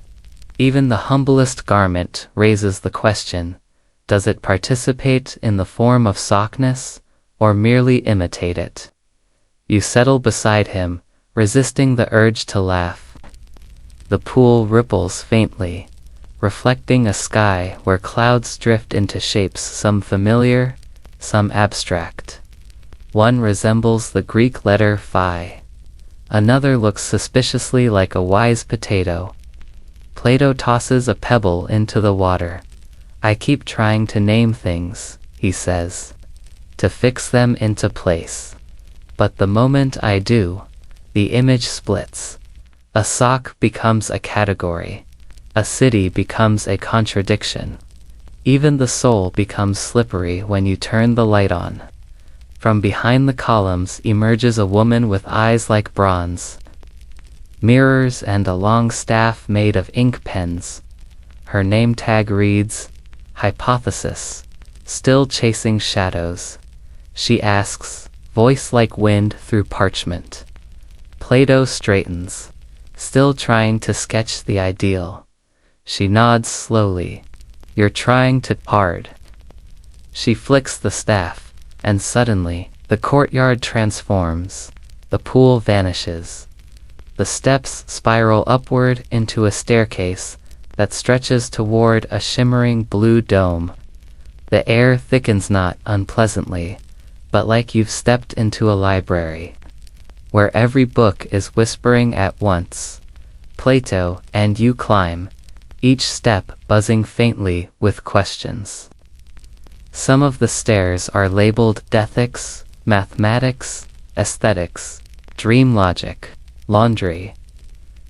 Even the humblest garment raises the question, does it participate in the form of sockness, or merely imitate it? You settle beside him, resisting the urge to laugh. The pool ripples faintly, reflecting a sky where clouds drift into shapes, some familiar, some abstract. One resembles the Greek letter phi. Another looks suspiciously like a wise potato. Plato tosses a pebble into the water. I keep trying to name things, he says, to fix them into place. But the moment I do, the image splits. A sock becomes a category. A city becomes a contradiction. Even the soul becomes slippery when you turn the light on. From behind the columns emerges a woman with eyes like bronze, mirrors and a long staff made of ink pens. Her name tag reads, Hypothesis, still chasing shadows. She asks, voice like wind through parchment. Plato straightens, still trying to sketch the ideal. She nods slowly. You're trying to hard. She flicks the staff, and suddenly, the courtyard transforms. The pool vanishes. The steps spiral upward into a staircase that stretches toward a shimmering blue dome. The air thickens not unpleasantly, but like you've stepped into a library, where every book is whispering at once. Plato and you climb, each step buzzing faintly with questions. Some of the stairs are labeled ethics, mathematics, aesthetics, dream logic, laundry.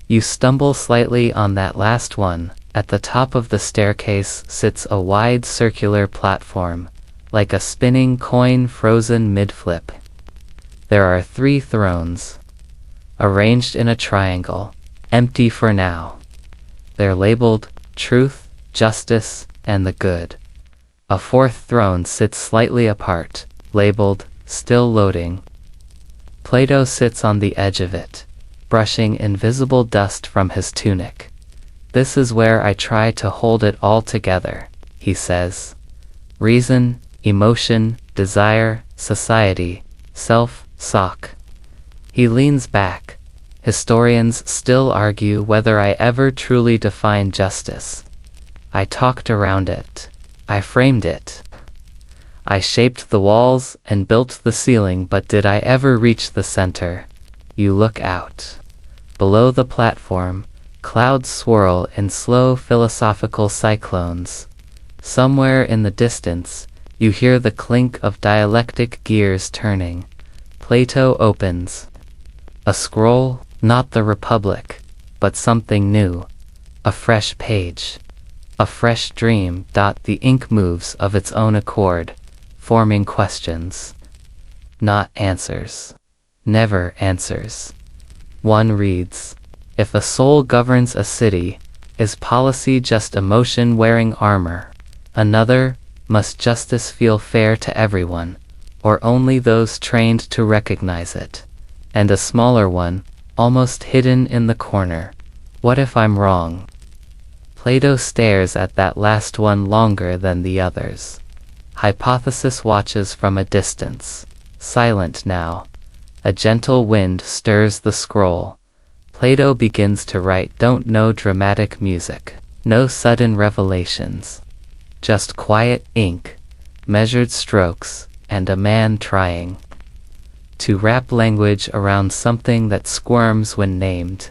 You stumble slightly on that last one. At the top of the staircase sits a wide circular platform, like a spinning coin frozen mid-flip. There are 3 thrones, arranged in a triangle, empty for now. They're labeled truth, justice, and the good. A 4th throne sits slightly apart, labeled still loading. Plato sits on the edge of it, brushing invisible dust from his tunic. This is where I try to hold it all together, he says. Reason, emotion, desire, society, self, sock. He leans back. Historians still argue whether I ever truly defined justice. I talked around it. I framed it. I shaped the walls and built the ceiling, but did I ever reach the center? You look out. Below the platform, clouds swirl in slow philosophical cyclones. Somewhere in the distance, you hear the clink of dialectic gears turning. Plato opens. A scroll, not the Republic, but something new. A fresh page. A fresh dream. The ink moves of its own accord, forming questions. Not answers. Never answers. One reads, if a soul governs a city, is policy just emotion wearing armor? Another, must justice feel fair to everyone, or only those trained to recognize it? And a smaller one, almost hidden in the corner, what if I'm wrong? Plato stares at that last one longer than the others. Hypothesis watches from a distance, silent now. A gentle wind stirs the scroll. Plato begins to write. Don't know dramatic music, no sudden revelations. Just quiet ink, measured strokes, and a man trying to wrap language around something that squirms when named.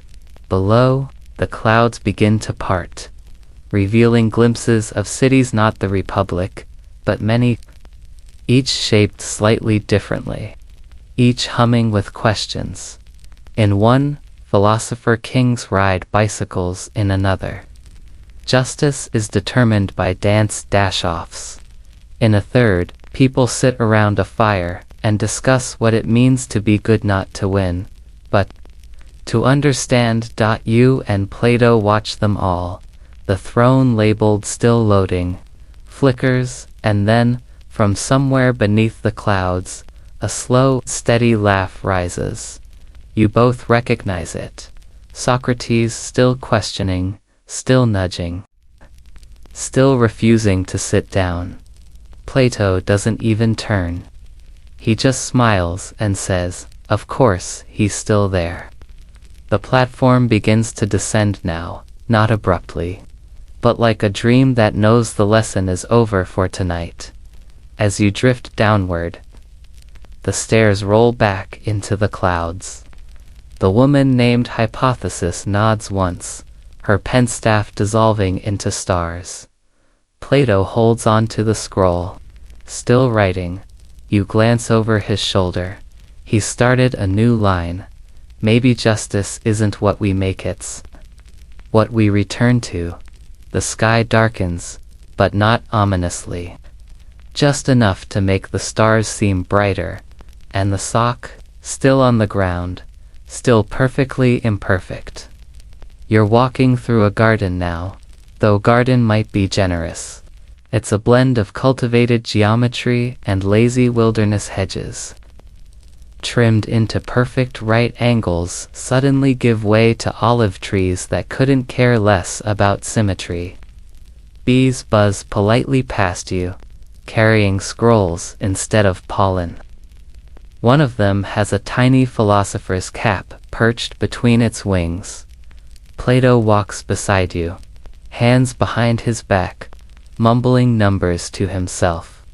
Below, the clouds begin to part, revealing glimpses of cities not the republic, but many, each shaped slightly differently, each humming with questions. In one, philosopher kings ride bicycles. In another, justice is determined by dance dash-offs. In a third, people sit around a fire and discuss what it means to be good, not to win, but to understand. You and Plato watch them all. The throne labeled still loading, flickers, and then, from somewhere beneath the clouds, a slow, steady laugh rises. You both recognize it. Socrates still questioning, still nudging, still refusing to sit down. Plato doesn't even turn. He just smiles and says, of course, he's still there. The platform begins to descend now, not abruptly, but like a dream that knows the lesson is over for tonight. As you drift downward, the stairs roll back into the clouds. The woman named Hypothesis nods once, her penstaff dissolving into stars. Plato holds on to the scroll, still writing. You glance over his shoulder. He started a new line. Maybe justice isn't what we make it's what we return to. The sky darkens, but not ominously. Just enough to make the stars seem brighter, and the sock, still on the ground, still perfectly imperfect. You're walking through a garden now, though garden might be generous. It's a blend of cultivated geometry and lazy wilderness hedges, trimmed into perfect right angles, suddenly give way to olive trees that couldn't care less about symmetry. Bees buzz politely past you, carrying scrolls instead of pollen. One of them has a tiny philosopher's cap perched between its wings. Plato walks beside you, hands behind his back, mumbling numbers to himself.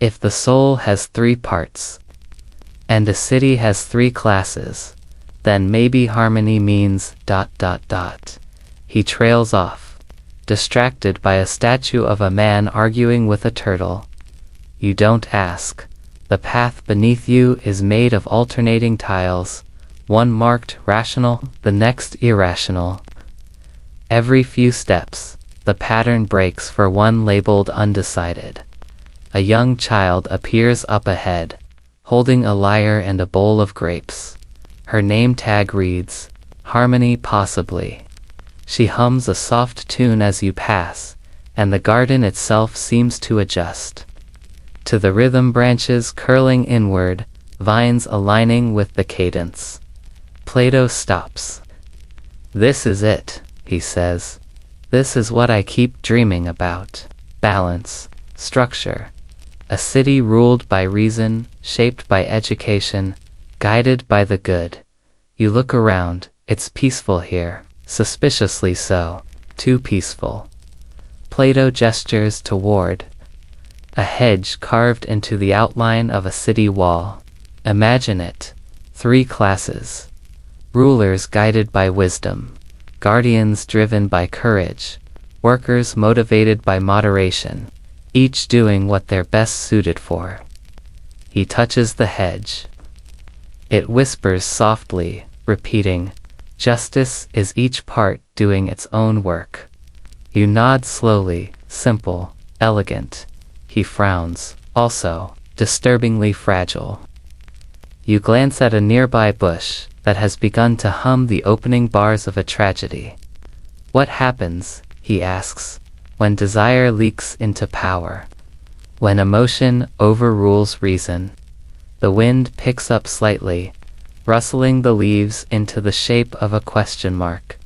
If the soul has 3 parts, and a city has 3 classes, then maybe harmony means ... He trails off, distracted by a statue of a man arguing with a turtle. You don't ask. The path beneath you is made of alternating tiles, one marked rational, the next irrational. Every few steps, the pattern breaks for one labeled undecided. A young child appears up ahead, holding a lyre and a bowl of grapes. Her name tag reads, Harmony possibly. She hums a soft tune as you pass, and the garden itself seems to adjust to the rhythm, branches curling inward, vines aligning with the cadence. Plato stops. This is it, he says. This is what I keep dreaming about. Balance, structure. A city ruled by reason, shaped by education, guided by the good. You look around, it's peaceful here, suspiciously so, too peaceful. Plato gestures toward a hedge carved into the outline of a city wall. Imagine it. 3 classes. Rulers guided by wisdom, guardians driven by courage, workers motivated by moderation, each doing what they're best suited for. He touches the hedge. It whispers softly, repeating, Justice is each part doing its own work. You nod slowly, simple, elegant. He frowns, also, disturbingly fragile. You glance at a nearby bush that has begun to hum the opening bars of a tragedy. What happens, he asks, when desire leaks into power? When emotion overrules reason? The wind picks up slightly, rustling the leaves into the shape of a question mark.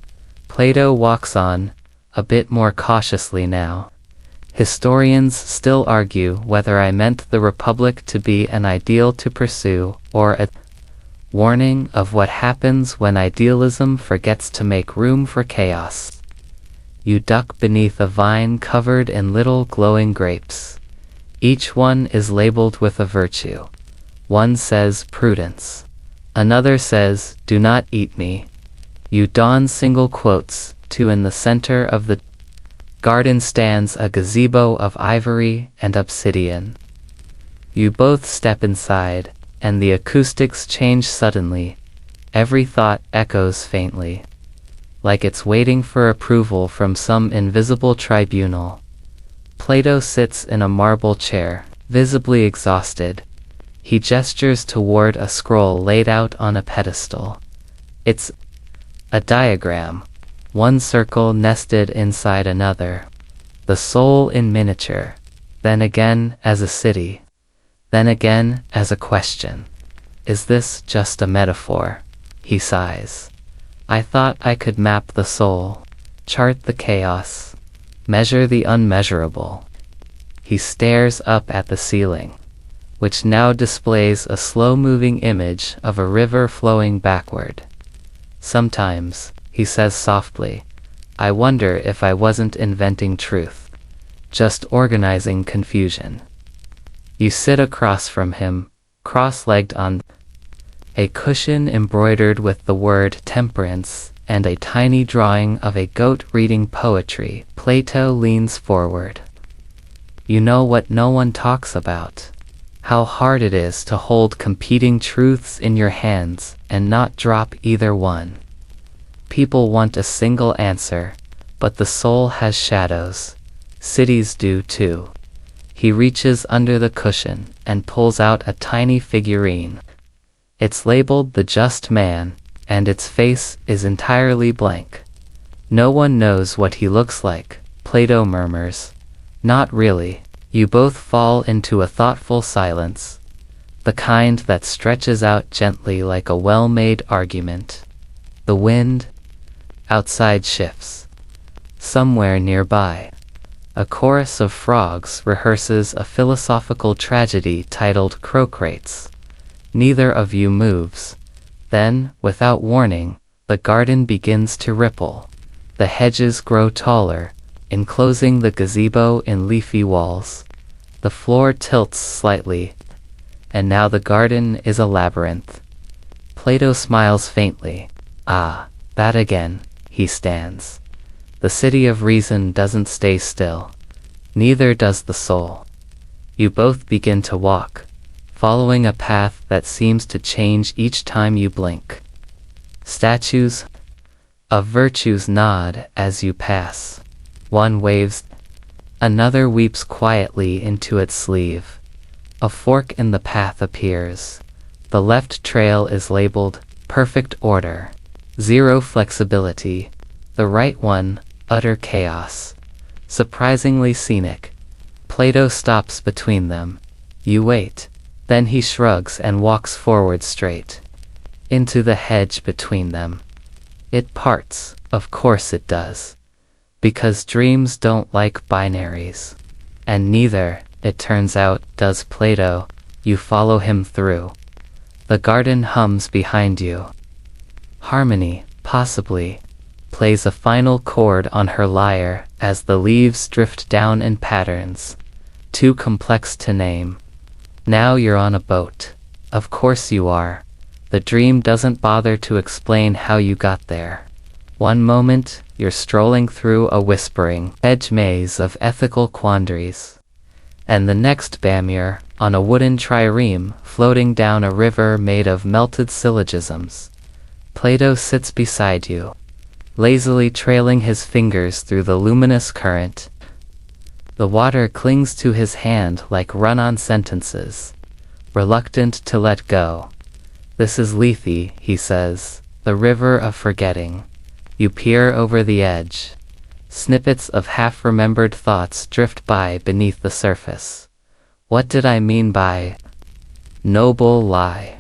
Plato walks on, a bit more cautiously now. Historians still argue whether I meant the Republic to be an ideal to pursue or a warning of what happens when idealism forgets to make room for chaos. You duck beneath a vine covered in little glowing grapes. Each one is labeled with a virtue. One says prudence. Another says, do not eat me. You don single quotes, two in the center of the garden stands a gazebo of ivory and obsidian. You both step inside, and the acoustics change suddenly. Every thought echoes faintly, like it's waiting for approval from some invisible tribunal. Plato sits in a marble chair, visibly exhausted. He gestures toward a scroll laid out on a pedestal. It's a diagram, one circle nested inside another. The soul in miniature, then again as a city, then again as a question. Is this just a metaphor? He sighs. I thought I could map the soul, chart the chaos, measure the unmeasurable. He stares up at the ceiling, which now displays a slow-moving image of a river flowing backward. Sometimes, he says softly, I wonder if I wasn't inventing truth, just organizing confusion. You sit across from him, cross-legged on a cushion embroidered with the word temperance and a tiny drawing of a goat reading poetry. Plato leans forward. You know what no one talks about? How hard it is to hold competing truths in your hands and not drop either one. People want a single answer, but the soul has shadows. Cities do too. He reaches under the cushion and pulls out a tiny figurine. It's labeled the Just Man, and its face is entirely blank. No one knows what he looks like, Plato murmurs. Not really. You both fall into a thoughtful silence, the kind that stretches out gently like a well-made argument. The wind outside shifts. Somewhere nearby, a chorus of frogs rehearses a philosophical tragedy titled Crocrates. Neither of you moves. Then, without warning, the garden begins to ripple. The hedges grow taller, enclosing the gazebo in leafy walls. The floor tilts slightly, and now the garden is a labyrinth. Plato smiles faintly. Ah, that again. He stands. The city of reason doesn't stay still. Neither does the soul. You both begin to walk, following a path that seems to change each time you blink. Statues of virtues nod as you pass. One waves, another weeps quietly into its sleeve. A fork in the path appears. The left trail is labeled perfect order, zero flexibility. The right one, utter chaos. Surprisingly scenic. Plato stops between them. You wait. Then he shrugs and walks forward straight into the hedge between them. It parts, of course it does. Because dreams don't like binaries. And neither, it turns out, does Plato. You follow him through. The garden hums behind you. Harmony, possibly, plays a final chord on her lyre as the leaves drift down in patterns, too complex to name. Now you're on a boat. Of course you are. The dream doesn't bother to explain how you got there. One moment, you're strolling through a whispering hedge maze of ethical quandaries. And the next bam you're on a wooden trireme floating down a river made of melted syllogisms. Plato sits beside you, lazily trailing his fingers through the luminous current. The water clings to his hand like run-on sentences, reluctant to let go. This is Lethe, he says, the river of forgetting. You peer over the edge. Snippets of half-remembered thoughts drift by beneath the surface. What did I mean by noble lie?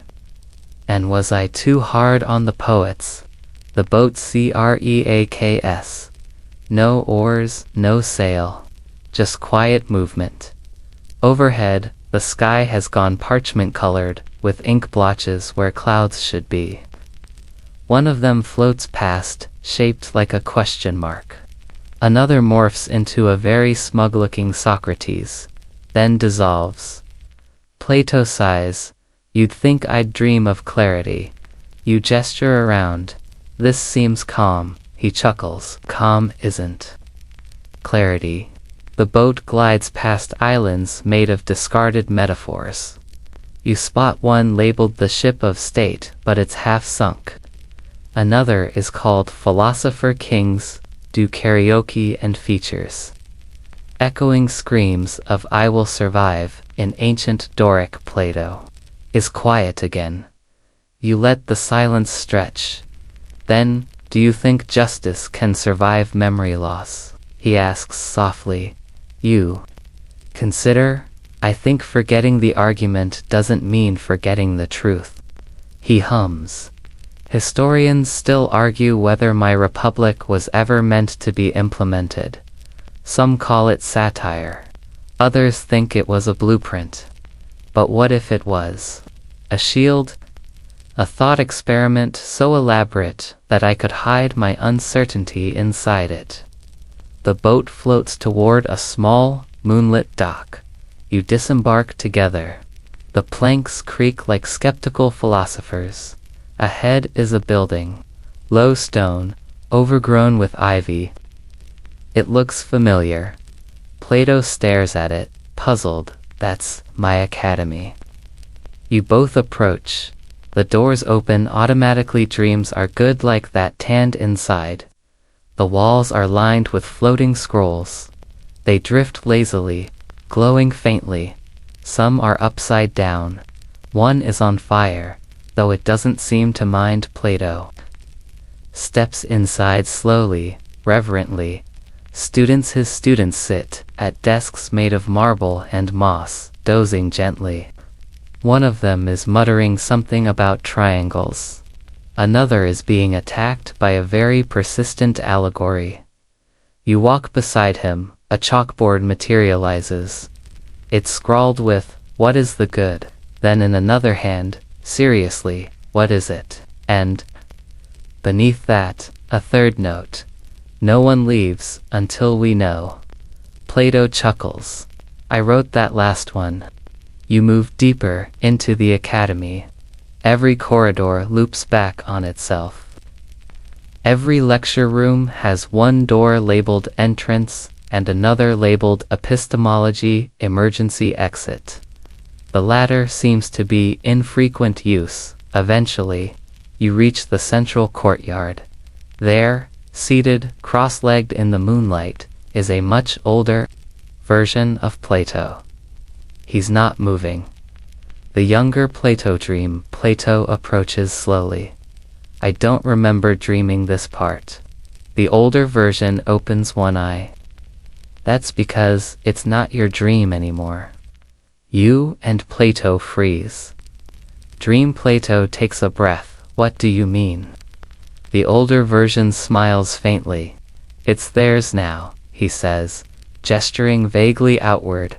And was I too hard on the poets? The boat creaks. No oars, no sail. Just quiet movement. Overhead, the sky has gone parchment-colored, with ink blotches where clouds should be. One of them floats past, shaped like a question mark. Another morphs into a very smug-looking Socrates, then dissolves. Plato sighs, you'd think I'd dream of clarity. You gesture around. This seems calm, he chuckles. Calm isn't. Clarity. The boat glides past islands made of discarded metaphors. You spot one labeled the ship of state, but it's half sunk. Another is called Philosopher Kings, do karaoke and features. Echoing screams of I will survive in ancient Doric Plato. Is quiet again. You let the silence stretch. Then, do you think justice can survive memory loss? He asks softly. You consider, I think forgetting the argument doesn't mean forgetting the truth. He hums. Historians still argue whether my republic was ever meant to be implemented. Some call it satire. Others think it was a blueprint. But what if it was? A shield? A thought experiment so elaborate that I could hide my uncertainty inside it. The boat floats toward a small, moonlit dock. You disembark together. The planks creak like skeptical philosophers. Ahead is a building. Low stone, overgrown with ivy. It looks familiar. Plato stares at it, puzzled. That's my academy. You both approach. The doors open automatically. Dreams are good like that tanned inside. The walls are lined with floating scrolls. They drift lazily, glowing faintly. Some are upside down. One is on fire, though it doesn't seem to mind. Plato steps inside slowly, reverently. His students sit at desks made of marble and moss, dozing gently. One of them is muttering something about triangles. Another is being attacked by a very persistent allegory. You walk beside him. A chalkboard materializes. It's scrawled with, what is the good? Then in another hand, seriously, what is it? And beneath that, a third note. No one leaves until we know. Plato chuckles. I wrote that last one. You move deeper into the academy. Every corridor loops back on itself. Every lecture room has one door labeled entrance and another labeled epistemology, emergency exit. The latter seems to be in frequent use. Eventually, you reach the central courtyard. There, seated, cross-legged in the moonlight, is a much older version of Plato. He's not moving. The younger Plato dream. Plato approaches slowly. I don't remember dreaming this part. The older version opens one eye. That's because it's not your dream anymore. You and Plato freeze. Dream. Plato takes a breath. What do you mean? The older version smiles faintly. It's theirs now, he says, gesturing vaguely outward.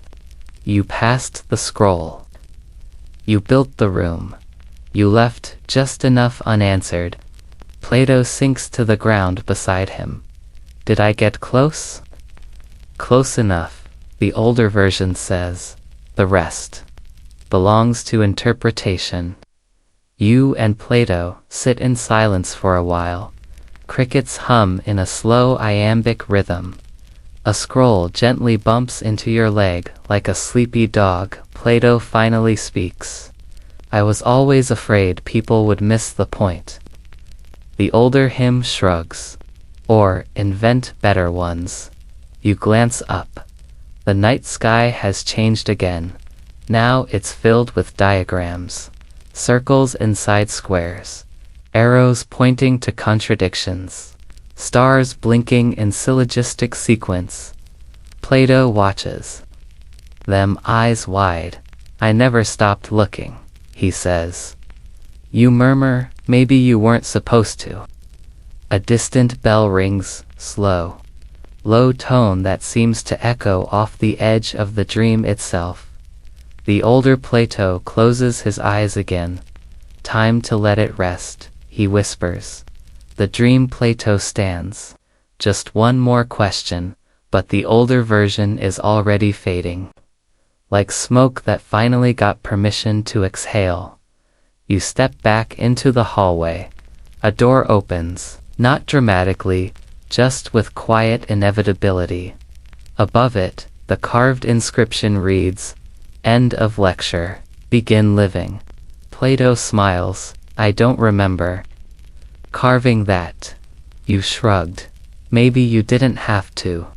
You passed the scroll. You built the room. You left just enough unanswered. Plato sinks to the ground beside him. Did I get close? Close enough, the older version says. The rest belongs to interpretation. You and Plato sit in silence for a while. Crickets hum in a slow iambic rhythm. A scroll gently bumps into your leg like a sleepy dog. Plato finally speaks. I was always afraid people would miss the point. The older him shrugs. Or, invent better ones. You glance up. The night sky has changed again. Now it's filled with diagrams. Circles inside squares. Arrows pointing to contradictions. Stars blinking in syllogistic sequence. Plato watches them, eyes wide. I never stopped looking, he says. You murmur, maybe you weren't supposed to. A distant bell rings, slow. Low tone that seems to echo off the edge of the dream itself. The older Plato closes his eyes again. Time to let it rest, he whispers. The dream Plato stands. Just one more question, but the older version is already fading. Like smoke that finally got permission to exhale. You step back into the hallway. A door opens, not dramatically, just with quiet inevitability. Above it, the carved inscription reads, End of lecture. Begin living. Plato smiles. I don't remember carving that. You shrugged. Maybe you didn't have to.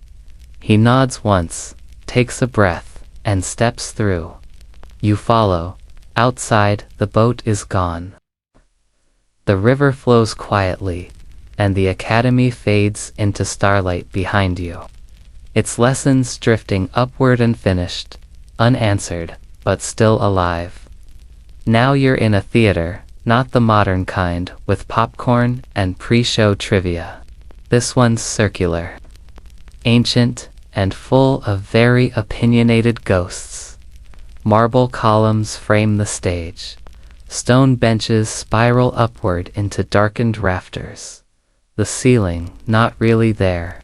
He nods once, takes a breath, and steps through. You follow. Outside, the boat is gone. The river flows quietly, and the academy fades into starlight behind you. Its lessons drifting upward and finished, unanswered, but still alive. Now you're in a theater, not the modern kind, with popcorn and pre-show trivia. This one's circular, ancient, and full of very opinionated ghosts. Marble columns frame the stage. Stone benches spiral upward into darkened rafters. The ceiling, not really there.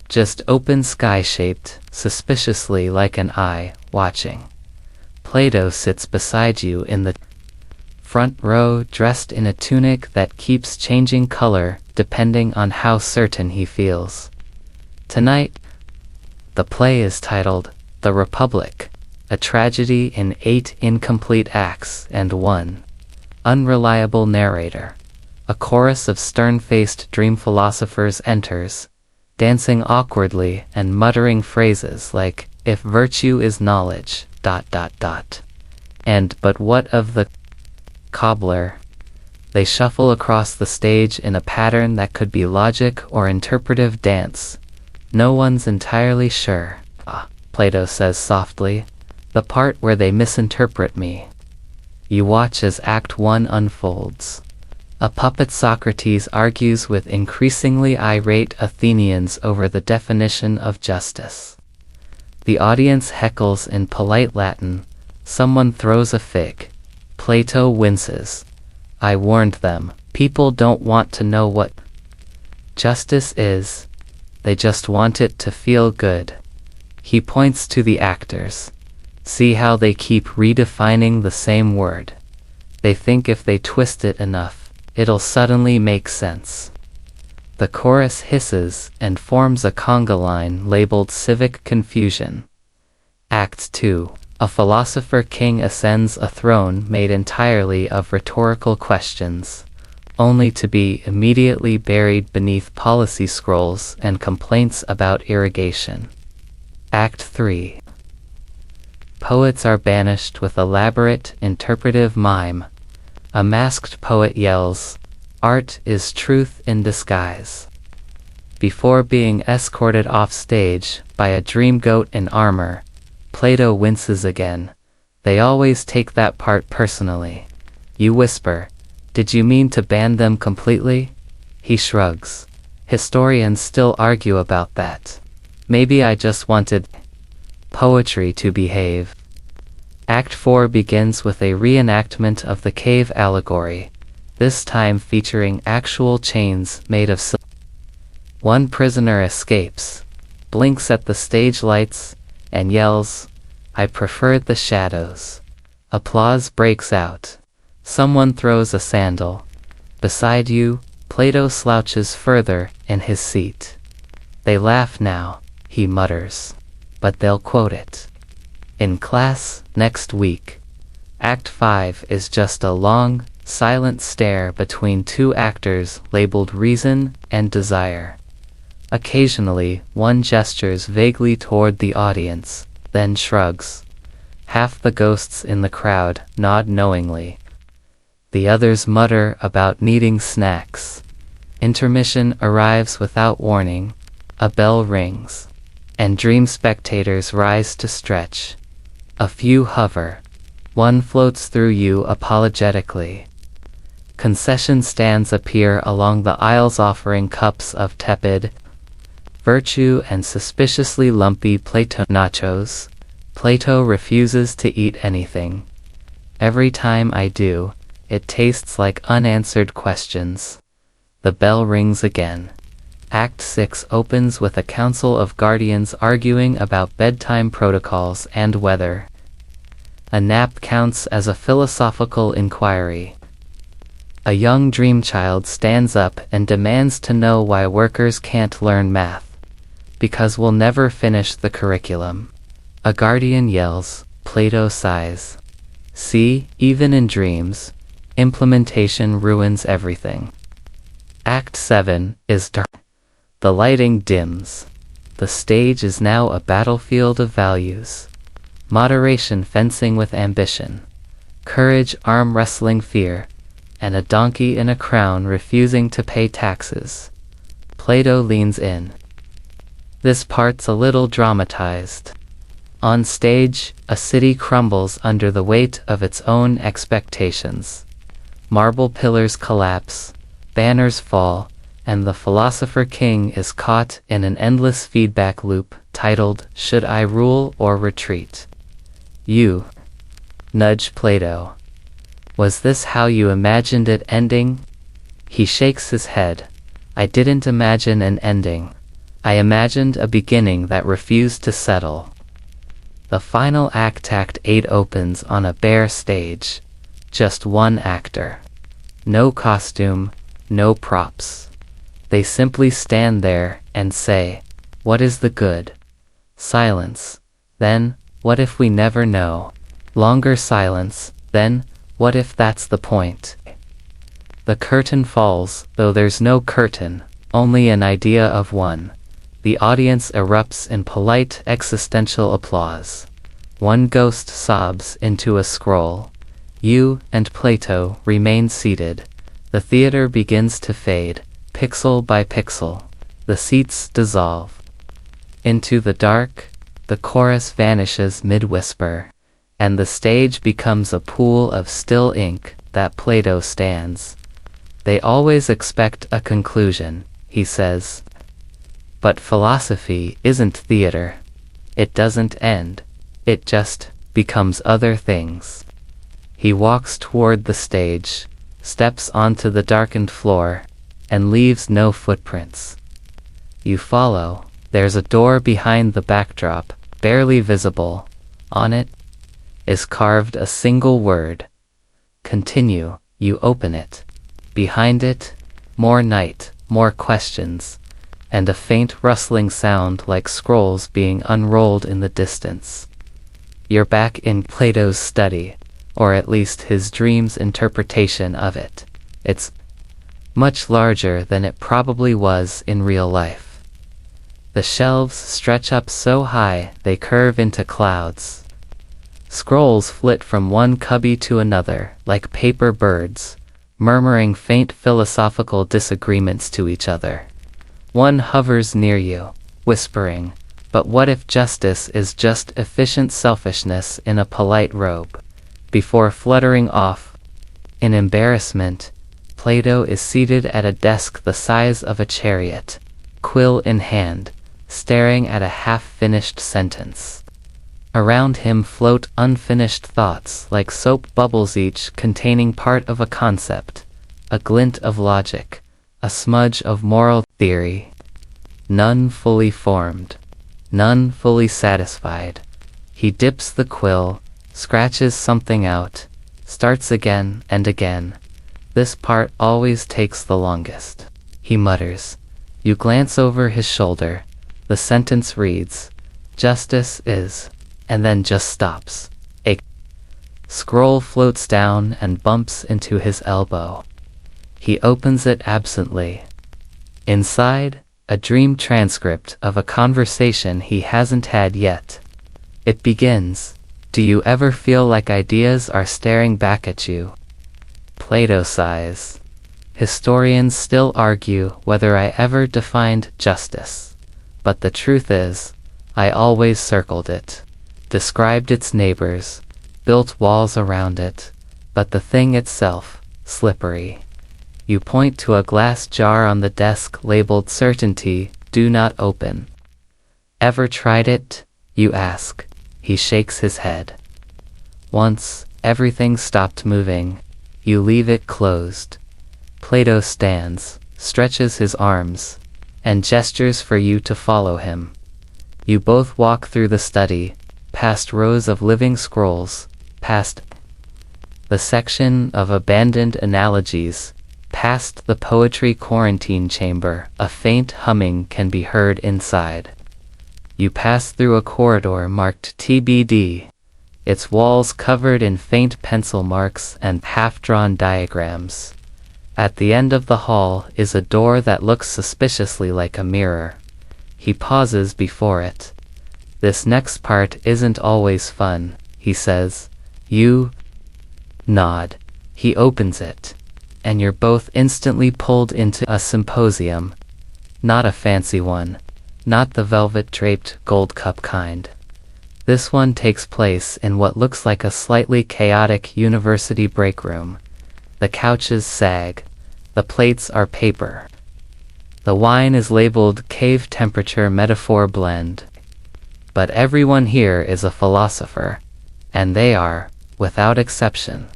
Just open sky-shaped, suspiciously like an eye, watching. Plato sits beside you in the front row, dressed in a tunic that keeps changing color depending on how certain he feels. Tonight, the play is titled The Republic, a tragedy in 8 incomplete acts and 1 unreliable narrator. A chorus of stern-faced dream philosophers enters, dancing awkwardly and muttering phrases like, if virtue is knowledge, ... and but what of the cobbler? They shuffle across the stage in a pattern that could be logic or interpretive dance. No one's entirely sure. Plato says softly, the part where they misinterpret me. You watch as Act 1 unfolds. A puppet Socrates argues with increasingly irate Athenians over the definition of justice. The audience heckles in polite Latin. Someone throws a fig. Plato winces. I warned them. People don't want to know what justice is. They just want it to feel good. He points to the actors. See how they keep redefining the same word. They think if they twist it enough, it'll suddenly make sense. The chorus hisses and forms a conga line labeled Civic Confusion. Act 2. A philosopher king ascends a throne made entirely of rhetorical questions, only to be immediately buried beneath policy scrolls and complaints about irrigation. Act 3. Poets are banished with elaborate, interpretive mime. A masked poet yells, art is truth in disguise. Before being escorted off stage by a dream goat in armor, Plato winces again. They always take that part personally. You whisper, did you mean to ban them completely? He shrugs. Historians still argue about that. Maybe I just wanted poetry to behave. Act 4 begins with a reenactment of the cave allegory, this time featuring actual chains made of silk. One prisoner escapes, blinks at the stage lights, and yells, I preferred the shadows. Applause breaks out. Someone throws a sandal. Beside you, Plato slouches further in his seat. They laugh now, he mutters. But they'll quote it in class next week. Act 5 is just a long, silent stare between two actors labeled reason and desire. Occasionally, one gestures vaguely toward the audience, then shrugs. Half the ghosts in the crowd nod knowingly. The others mutter about needing snacks. Intermission arrives without warning. A bell rings, and dream spectators rise to stretch. A few hover. One floats through you apologetically. Concession stands appear along the aisles offering cups of tepid virtue and suspiciously lumpy Plato nachos. Plato refuses to eat anything. Every time I do, it tastes like unanswered questions. The bell rings again. Act 6 opens with a council of guardians arguing about bedtime protocols and whether a nap counts as a philosophical inquiry. A young dream child stands up and demands to know why workers can't learn math. Because we'll never finish the curriculum. A guardian yells. Plato sighs. See, even in dreams, implementation ruins everything. Act 7 is dark. The lighting dims. The stage is now a battlefield of values. Moderation fencing with ambition. Courage arm wrestling fear. And a donkey in a crown refusing to pay taxes. Plato leans in. This part's a little dramatized. On stage, a city crumbles under the weight of its own expectations. Marble pillars collapse, banners fall, and the philosopher king is caught in an endless feedback loop titled, Should I Rule or Retreat? You nudge Plato. Was this how you imagined it ending? He shakes his head. I didn't imagine an ending. I imagined a beginning that refused to settle. The final act, Act 8, opens on a bare stage. Just one actor. No costume, no props. They simply stand there and say, what is the good? Silence. Then, what if we never know? Longer silence. Then, what if that's the point? The curtain falls, though there's no curtain, only an idea of one. The audience erupts in polite existential applause. One ghost sobs into a scroll. You and Plato remain seated. The theater begins to fade, pixel by pixel. The seats dissolve. Into the dark, the chorus vanishes mid-whisper, and the stage becomes a pool of still ink that Plato stands. They always expect a conclusion, he says. But philosophy isn't theater. It doesn't end. It just becomes other things. He walks toward the stage, steps onto the darkened floor, and leaves no footprints. You follow. There's a door behind the backdrop, barely visible. On it is carved a single word. Continue. You open it. Behind it, more night, more questions, and a faint rustling sound like scrolls being unrolled in the distance. You're back in Plato's study, or at least his dream's interpretation of it. It's much larger than it probably was in real life. The shelves stretch up so high they curve into clouds. Scrolls flit from one cubby to another like paper birds, murmuring faint philosophical disagreements to each other. One hovers near you, whispering, but what if justice is just efficient selfishness in a polite robe? Before fluttering off, in embarrassment, Plato is seated at a desk the size of a chariot, quill in hand, staring at a half-finished sentence. Around him float unfinished thoughts like soap bubbles, each containing part of a concept, a glint of logic, a smudge of moral theory. None fully formed, none fully satisfied. He dips the quill, scratches something out, starts again and again. This part always takes the longest. He mutters. You glance over his shoulder. The sentence reads, justice is, and then just stops. A Scroll floats down and bumps into his elbow. He opens it absently. Inside, a dream transcript of a conversation he hasn't had yet. It begins, "Do you ever feel like ideas are staring back at you?" Plato sighs. Historians still argue whether I ever defined justice. But the truth is, I always circled it, described its neighbors, built walls around it, but the thing itself, slippery. You point to a glass jar on the desk labeled "Certainty, do not open." "Ever tried it?" you ask. He shakes his head. Once, everything stopped moving. You leave it closed. Plato stands, stretches his arms, and gestures for you to follow him. You both walk through the study, past rows of living scrolls, past the section of abandoned analogies, past the poetry quarantine chamber. A faint humming can be heard inside. You pass through a corridor marked TBD, its walls covered in faint pencil marks and half-drawn diagrams. At the end of the hall is a door that looks suspiciously like a mirror. He pauses before it. "This next part isn't always fun," he says. You nod. He opens it, and you're both instantly pulled into a symposium. Not a fancy one. Not the velvet-draped gold cup kind. This one takes place in what looks like a slightly chaotic university break room. The couches sag. The plates are paper. The wine is labeled cave temperature metaphor blend. But everyone here is a philosopher, and they are, without exception,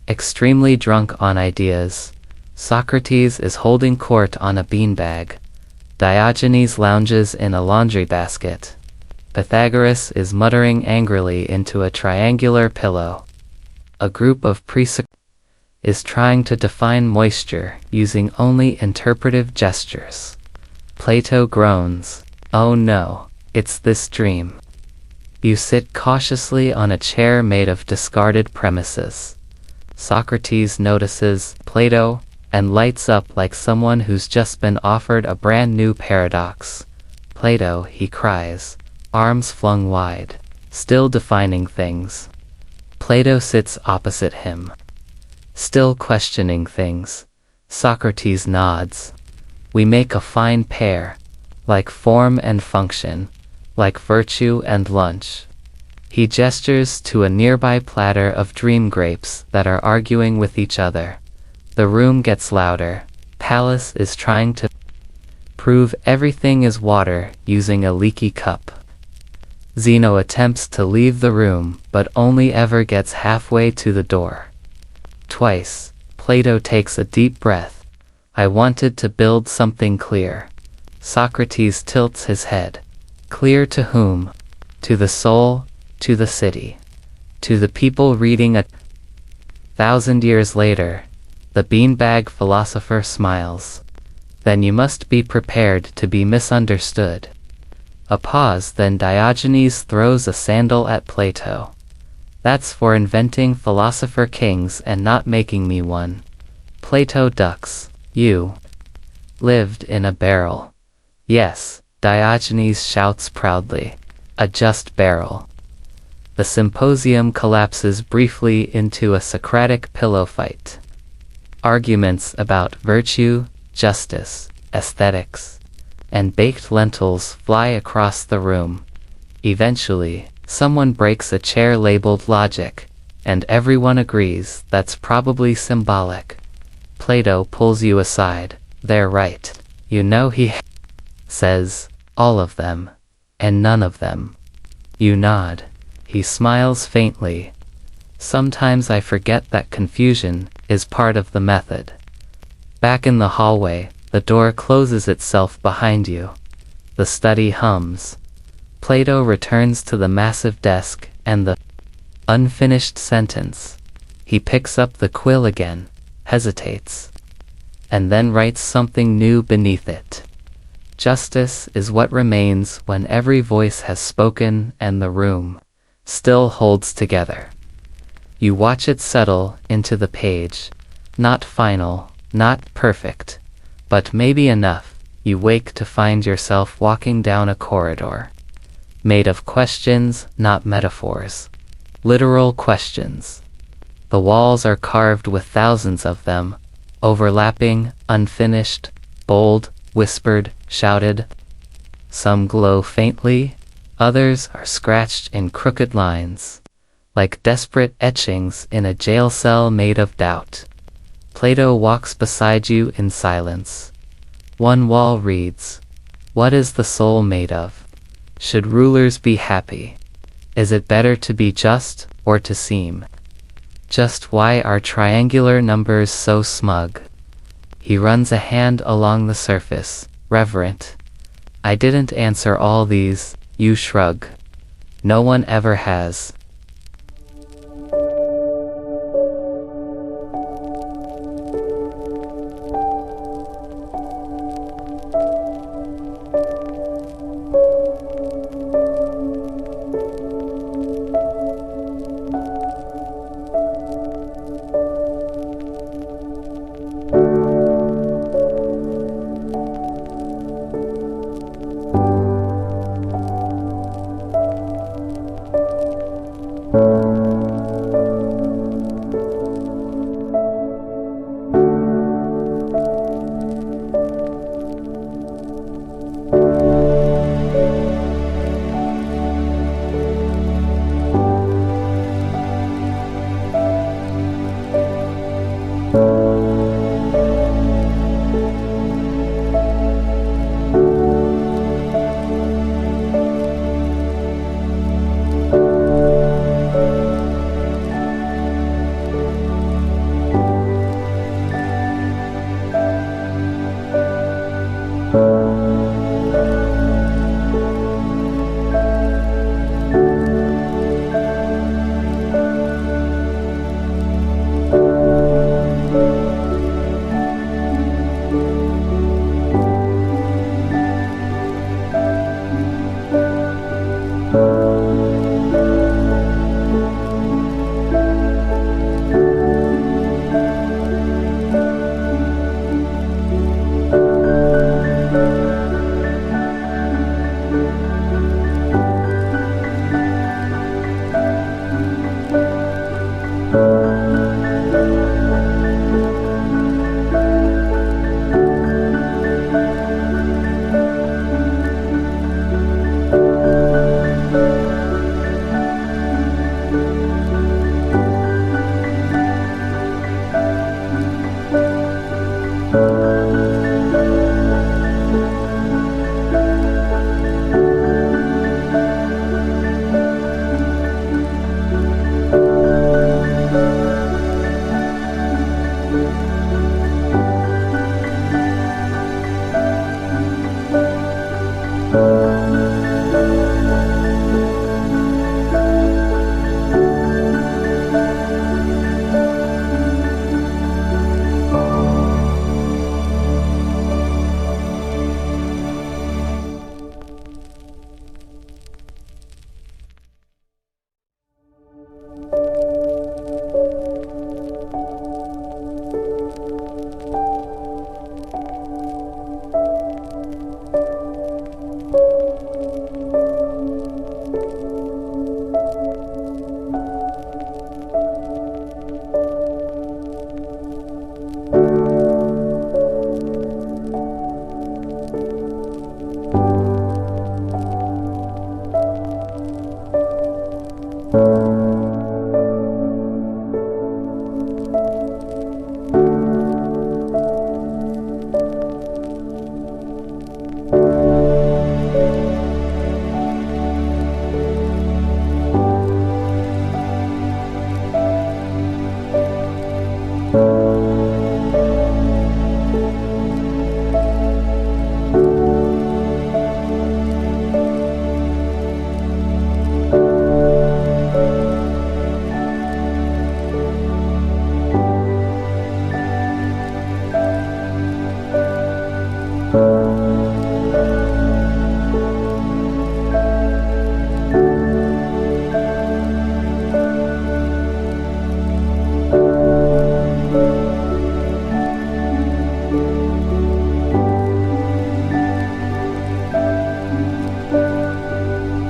extremely drunk on ideas. Socrates is holding court on a beanbag. Diogenes lounges in a laundry basket. Pythagoras is muttering angrily into a triangular pillow. A group of pre-Socratians is trying to define moisture using only interpretive gestures. Plato groans. "Oh no, it's this dream." You sit cautiously on a chair made of discarded premises. Socrates notices Plato and lights up like someone who's just been offered a brand new paradox. "Plato," he cries, arms flung wide, still defining things. Plato sits opposite him, still questioning things. Socrates nods. "We make a fine pair, like form and function, like virtue and lunch." He gestures to a nearby platter of dream grapes that are arguing with each other. The room gets louder. Pallas is trying to prove everything is water using a leaky cup. Zeno attempts to leave the room, but only ever gets halfway to the door. Twice, Plato takes a deep breath. "I wanted to build something clear." Socrates tilts his head. "Clear to whom?" "To the soul, to the city, to the people reading 1,000 years later." The beanbag philosopher smiles. "Then you must be prepared to be misunderstood." A pause, then Diogenes throws a sandal at Plato. "That's for inventing philosopher kings and not making me one." Plato ducks. "You lived in a barrel." "Yes," Diogenes shouts proudly. "A just barrel." The symposium collapses briefly into a Socratic pillow fight. Arguments about virtue, justice, aesthetics, and baked lentils fly across the room. Eventually, someone breaks a chair labeled logic, and everyone agrees that's probably symbolic. Plato pulls you aside. "They're right. You know," he says, "all of them, and none of them." You nod. He smiles faintly. "Sometimes I forget that confusion is part of the method." Back in the hallway, the door closes itself behind you. The study hums. Plato returns to the massive desk and the unfinished sentence. He picks up the quill again, hesitates, and then writes something new beneath it. "Justice is what remains when every voice has spoken and the room still holds together." You watch it settle into the page. Not final, not perfect, but maybe enough. You wake to find yourself walking down a corridor. Made of questions, not metaphors. Literal questions. The walls are carved with thousands of them, overlapping, unfinished, bold, whispered, shouted. Some glow faintly, others are scratched in crooked lines, like desperate etchings in a jail cell made of doubt. Plato walks beside you in silence. One wall reads, "What is the soul made of? Should rulers be happy? Is it better to be just or to seem? Just why are triangular numbers so smug?" He runs a hand along the surface, reverent. "I didn't answer all these," you shrug. "No one ever has."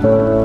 you.